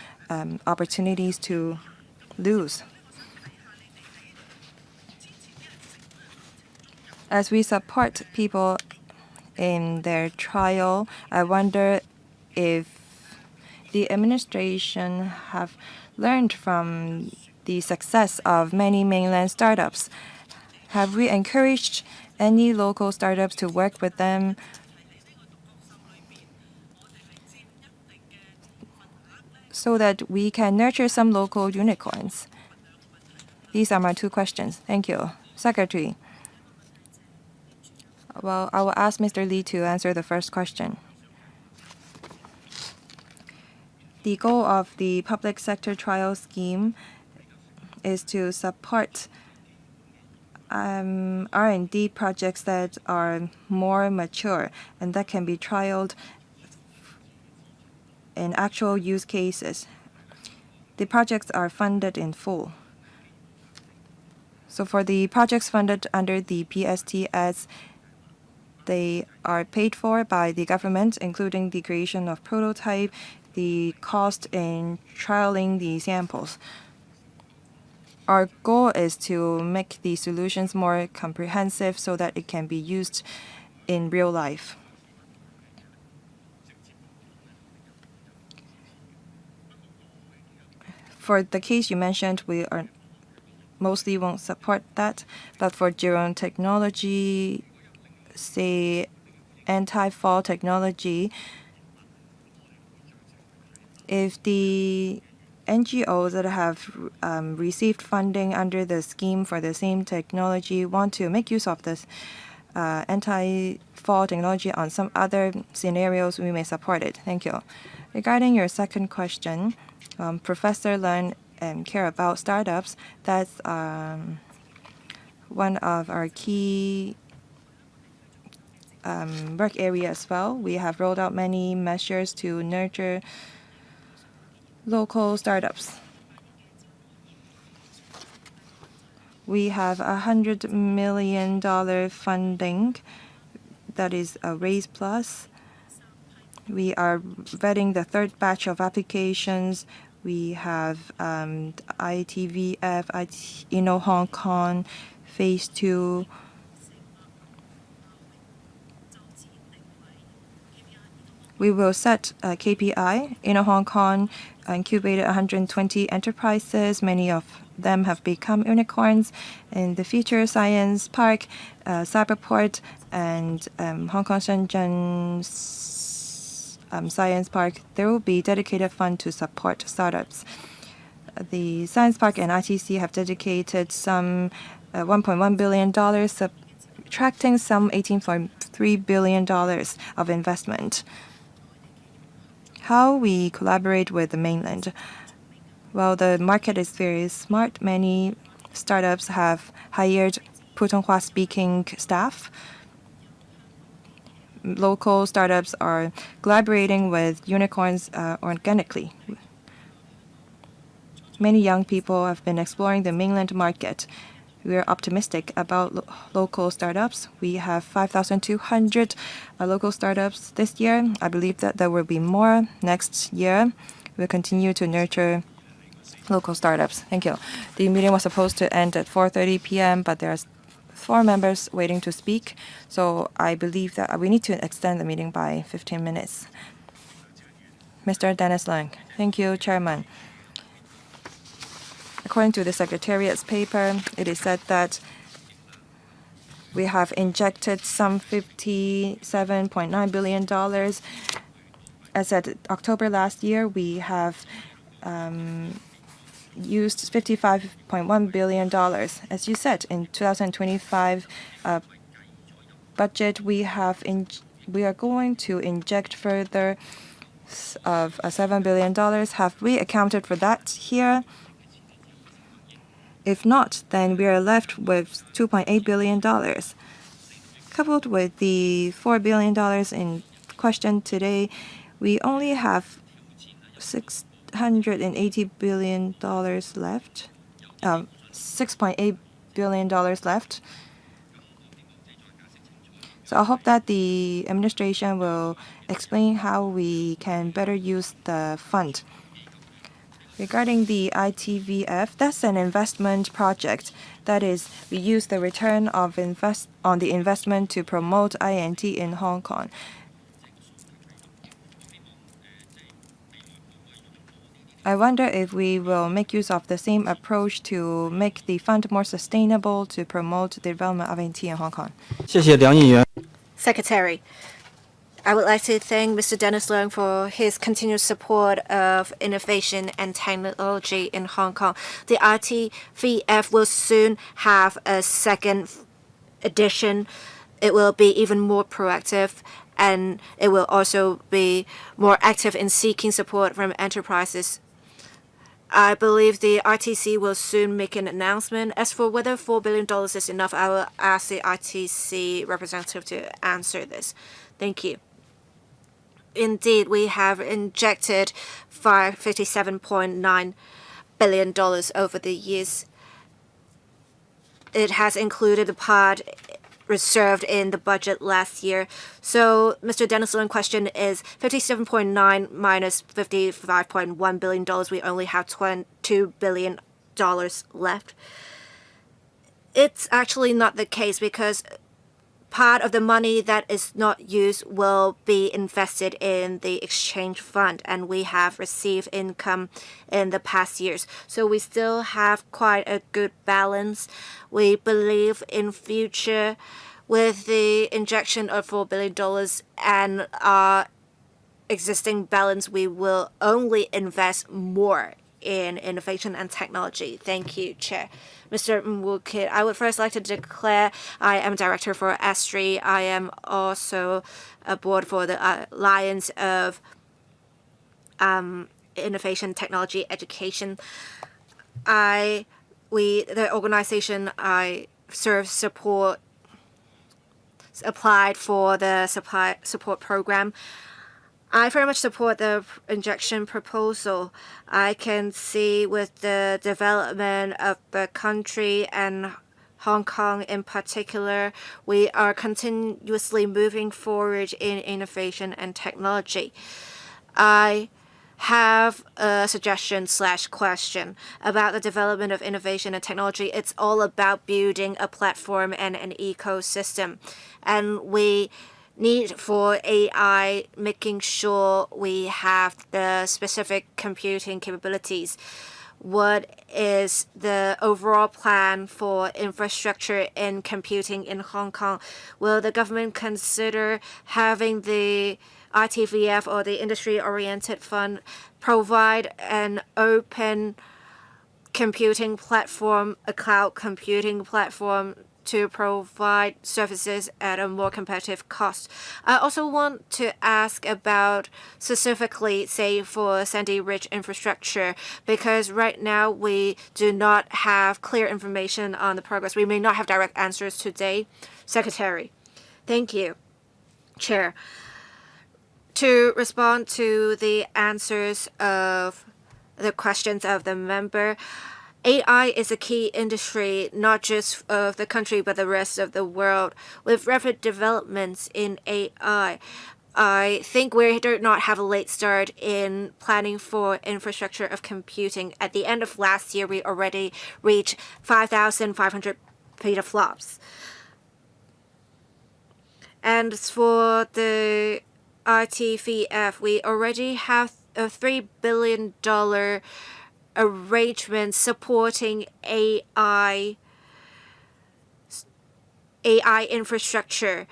opportunities to lose. As we support people in their trial, I wonder if the administration have learned from the success of many mainland startups. Have we encouraged any local startups to work with them? So that we can nurture some local unicorns. These are my 2 questions. Thank you. Secretary. Well, I will ask Mr. Lee to answer the first question. The goal of the public sector trial scheme is to support R&D projects that are more mature and that can be trialed in actual use cases. The projects are funded in full. So for the projects funded under the PSTS, they are paid for by the government, including the creation of prototype, the cost in trialing the samples. Our goal is to make the solutions more comprehensive so that it can be used in real life. For the case you mentioned, we mostly won't support that, but for drone technology, say anti-fall technology, if the NGOs that have received funding under the scheme for the same technology want to make use of this anti-fall technology on some other scenarios, we may support it. Thank you. Regarding your second question, Professor learn and care about startups. That's one of our key work area as well. We have rolled out many measures to nurture local startups. We have $100 million funding, that is a Raise Plus. We are vetting the 3rd batch of applications. We have ITVF, Hong Kong, Phase 2. We will set a KPI. Hong Kong incubated 120 enterprises. Many of them have become unicorns. In the future, Science Park, Cyberport, and Hong Kong Shenzhen Science Park, there will be dedicated fund to support startups. The Science Park and ITC have dedicated some $1.1 billion, subtracting some $18.3 billion of investment. How we collaborate with the mainland? Well, the market is very smart. Many startups have hired Putonghua speaking staff. Local startups are collaborating with unicorns organically. Many young people have been exploring the mainland market. We are optimistic about local startups. We have 5,200 local startups this year. I believe that there will be more next year. We'll continue to nurture local startups. Thank you. The meeting was supposed to end at 4:30 p.m., but there are 4 members waiting to speak. So I believe that we need to extend the meeting by 15 minutes. Mr. Dennis Leung. Thank you, Chairman. According to the Secretariat's paper, it is said that we have injected some $57.9 billion. As at October last year, we have used $55.1 billion. As you said, in 2025 budget, we are going to inject further of $7 billion. Have we accounted for that here? If not, then we are left with $2.8 billion. Coupled with the $4 billion in question today, we only have $680 billion left. $6.8 billion left. So I hope that the administration will explain how we can better use the fund. Regarding the ITVF, that's an investment project. That is, we use the return of on the investment to promote INT in Hong Kong. I wonder if we will make use of the same approach to make the fund more sustainable to promote the development of INT in Hong Kong. 谢谢梁议员。 Secretary, I would like to thank Mr. Dennis Leung for his continued support of innovation and technology in Hong Kong. The ITVF will soon have a second edition. It will be even more proactive, and it will also be more active in seeking support from enterprises. I believe the ITC will soon make an announcement. As for whether $4 billion is enough, I will ask the ITC representative to answer this. Thank you. Indeed, we have injected $57.9 billion over the years. It has included the part reserved in the budget last year. So Mr. Dennis Leung's question is 57.9 minus $55.1 billion. We only have $2 billion left. It's actually not the case because part of the money that is not used will be invested in the exchange fund, and we have received income in the past years. So we still have quite a good balance. We believe in future with the injection of $4 billion and our existing balance, we will only invest more in innovation and technology. Thank you, Chair. Mr. Mwukit, I would first like to declare I am Director for ASTRI. I am also a board for the Alliance of Innovation, Technology, Education. The organization I serve applied for the support program. I very much support the injection proposal. I can see with the development of the country and Hong Kong in particular, we are continuously moving forward in innovation and technology. I have a suggestion/question about the development of innovation and technology. It's all about building a platform and an ecosystem. And we need for AI, making sure we have the specific computing capabilities. What is the overall plan for infrastructure in computing in Hong Kong? Will the government consider having the ITVF or the industry-oriented fund provide an open computing platform, a cloud computing platform, to provide services at a more competitive cost? I also want to ask about specifically, say, for Sandy Ridge infrastructure, because right now we do not have clear information on the progress. We may not have direct answers today. Secretary, thank you. Chair, to respond to the answers of the questions of the member, AI is a key industry, not just of the country, but the rest of the world. With rapid developments in AI, I think we do not have a late start in planning for infrastructure of computing. At the end of last year, we already reached 5,500 petaflops. And for the ITVF, we already have a $3 billion arrangement supporting AI infrastructure,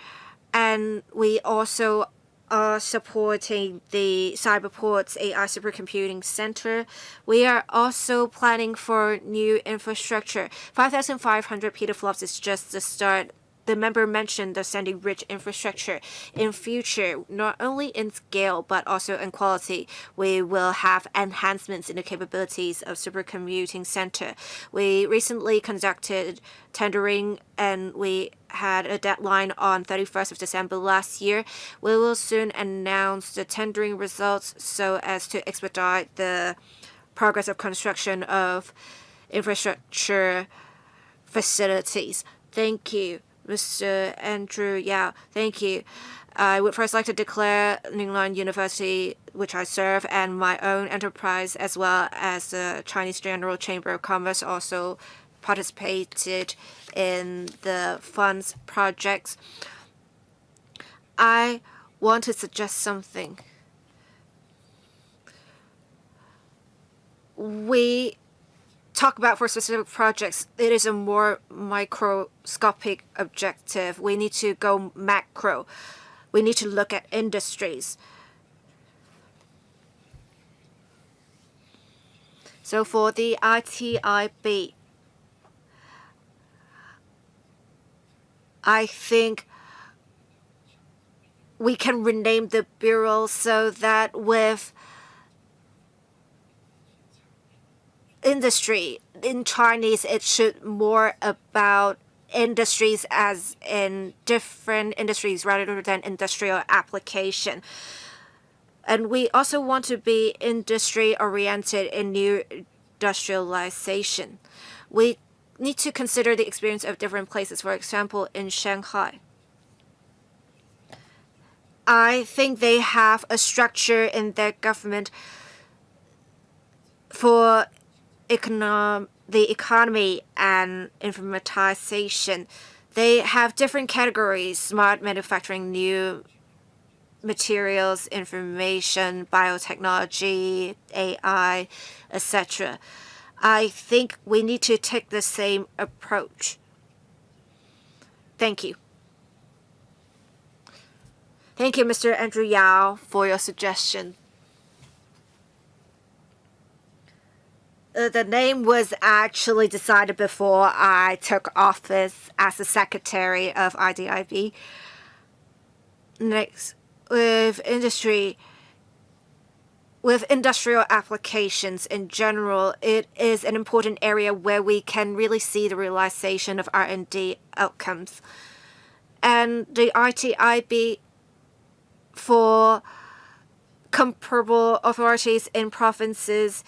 and we also are supporting the Cyberport's AI Supercomputing Center. We are also planning for new infrastructure. 5,500 petaflops is just the start. the member mentioned the sandy-rich infrastructure. In future, not only in scale but also in quality, we will have enhancements in the capabilities of supercommuting center. We recently conducted tendering and we had a deadline on 31st of December last year. We will soon announce the tendering results so as to expedite the progress of construction of infrastructure facilities. Thank you, Mr. Andrew Yao. Thank you. I would first like to declare Ningnan University, which I serve, and my own enterprise, as well as the Chinese General Chamber of Commerce, also participated in the funds projects. I want to suggest something. We talk about for specific projects, it is a more microscopic objective. We need to go macro. We need to look at industries. So for the ITIB, I think we can rename the bureau so that with industry, in Chinese, it should more about industries as in different industries rather than industrial application. And we also want to be industry-oriented in new industrialization. We need to consider the experience of different places. For example, in Shanghai, I think they have a structure in their government for the economy and informatization. They have different categories: smart manufacturing, new materials, information, biotechnology, AI, etc. I think we need to take the same approach. Thank you. Thank you, Mr. Andrew Yao, for your suggestion. The name was actually decided before I took office as the secretary of IDIB. Next, with industrial applications in general, it is an important area where we can really see the realization of R&D outcomes. And the ITIB for comparable authorities in provinces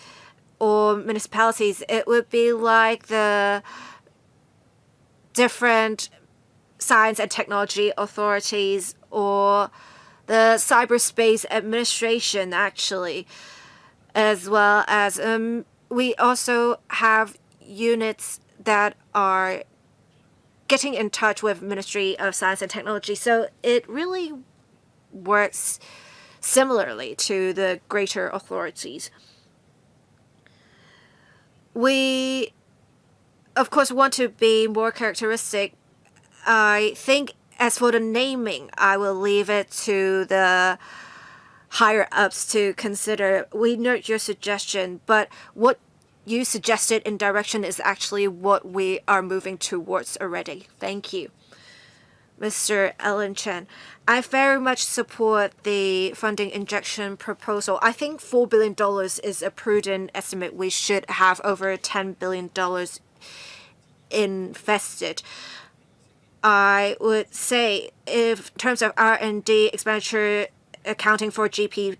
or municipalities, it would be like the different science and technology authorities or the cyberspace administration, actually, as well as we also have units that are getting in touch with Ministry of Science and Technology. So it really works similarly to the greater authorities. We, of course, want to be more characteristic. I think as for the naming, I will leave it to the higher-ups to consider. We note your suggestion, but what you suggested in direction is actually what we are moving towards already. Thank you. Mr. Ellen Chen, I very much support the funding injection proposal. I think $4 billion is a prudent estimate. We should have over $10 billion invested. I would say, if in terms of R&D expenditure accounting for GDP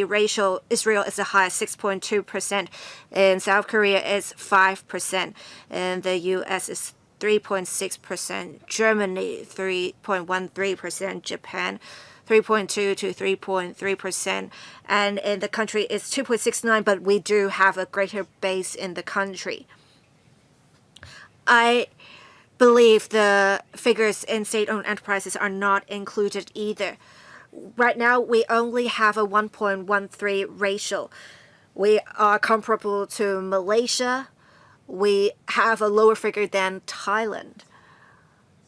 ratio, Israel is the highest, 6.2%. In South Korea, it's 5%. And the U.S. is 3.6%. Germany, 3.13%. Japan, 3.2 to 3.3%. And in the country, it's 2.69%, but we do have a greater base in the country. I believe the figures in state-owned enterprises are not included either. Right now, we only have a 1.13 ratio. We are comparable to Malaysia. We have a lower figure than Thailand.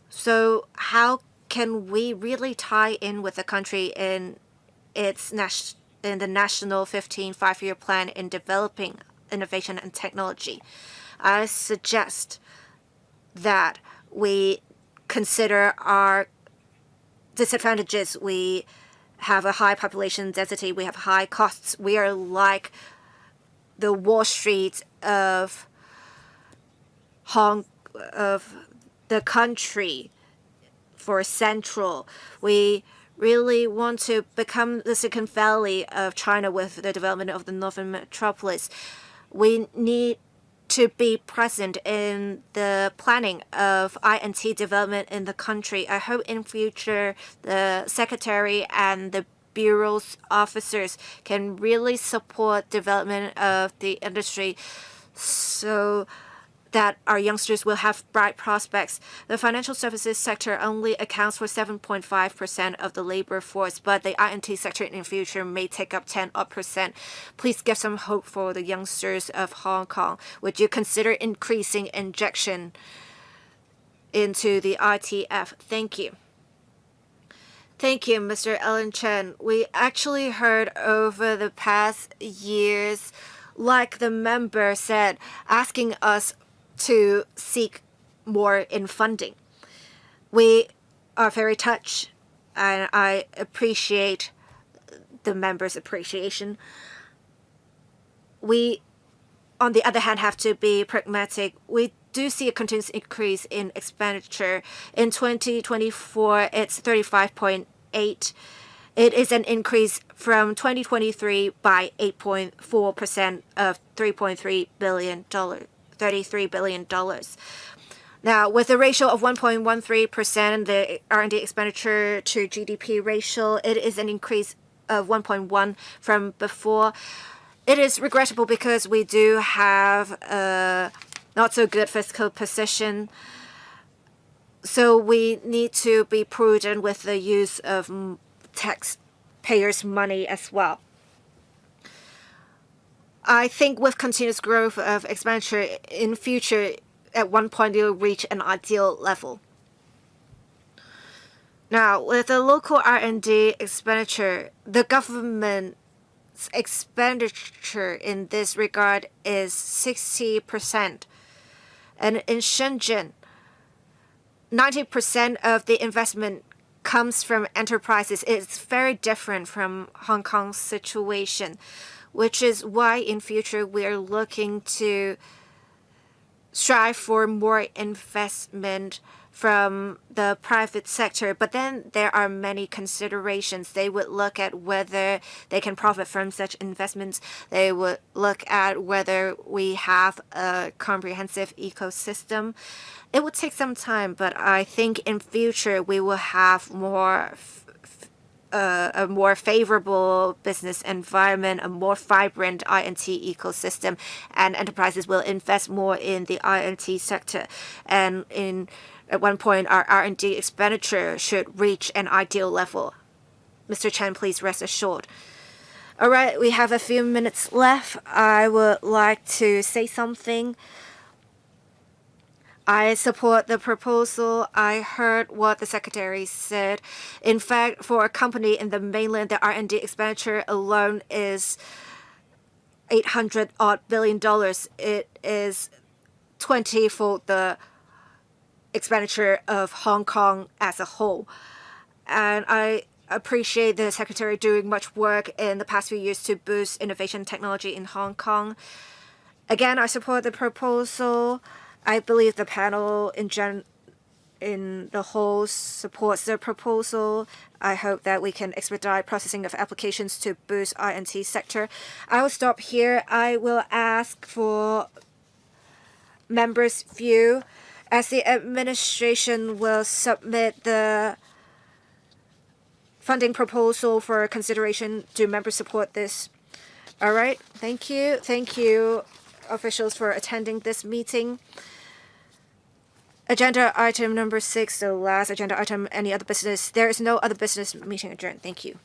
So how can we really tie in with the country in the National 15 5-year plan in developing innovation and technology? I suggest that we consider our disadvantages. We have a high population density. We have high costs. We are like the Wall Street of the country for Central. We really want to become the Silicon Valley of China with the development of the Northern Metropolis. We need to be present in the planning of INT development in the country. I hope in future the Secretary and the Bureau's officers can really support development of the industry so that our youngsters will have bright prospects. The financial services sector only accounts for 7.5% of the labor force, but the INT sector in the future may take up 10%. Please give some hope for the youngsters of Hong Kong. Would you consider increasing injection into the ITF? Thank you. Thank you, Mr. Ellen Chen. We actually heard over the past years, like the member said, asking us to seek more in funding. We are very touched, and I appreciate the members' appreciation. We, on the other hand, have to be pragmatic. We do see a continuous increase in expenditure. In 2024, it's 35.8. It is an increase from 2023 by 8.4% of $33 billion. Now, with a ratio of 1.13%, the R&D expenditure to GDP ratio, it is an increase of 1.1 from before. It is regrettable because we do have a not so good fiscal position. So we need to be prudent with the use of taxpayers' money as well. I think with continuous growth of expenditure in future, at one point it will reach an ideal level. Now, with the local R&D expenditure, the government's expenditure in this regard is 60%. And in Shenzhen, 90% of the investment comes from enterprises. It's very different from Hong Kong's situation, which is why in future we are looking to strive for more investment from the private sector. But then there are many considerations. They would look at whether they can profit from such investments. They would look at whether we have a comprehensive ecosystem. It would take some time, but I think in future we will have a more favorable business environment, a more vibrant INT ecosystem, and enterprises will invest more in the INT sector. And at one point, our R&D expenditure should reach an ideal level. Mr. Chen, please rest assured. All right, we have a few minutes left. I would like to say something. I support the proposal. I heard what the secretary said. In fact, for a company in the mainland, the R&D expenditure alone is $800 billion. It is 20-fold the expenditure of Hong Kong as a whole. And I appreciate the secretary doing much work in the past few years to boost innovation technology in Hong Kong. Again, I support the proposal. I believe the panel in the whole supports the proposal. I hope that we can expedite processing of applications to boost INT sector. I will stop here. I will ask for members' view as the administration will submit the funding proposal for consideration. Do members support this? All right. Thank you. Thank you, officials, for attending this meeting. Agenda item number 6, the last agenda item, any other business. There is no other business. Meeting adjourned. Thank you.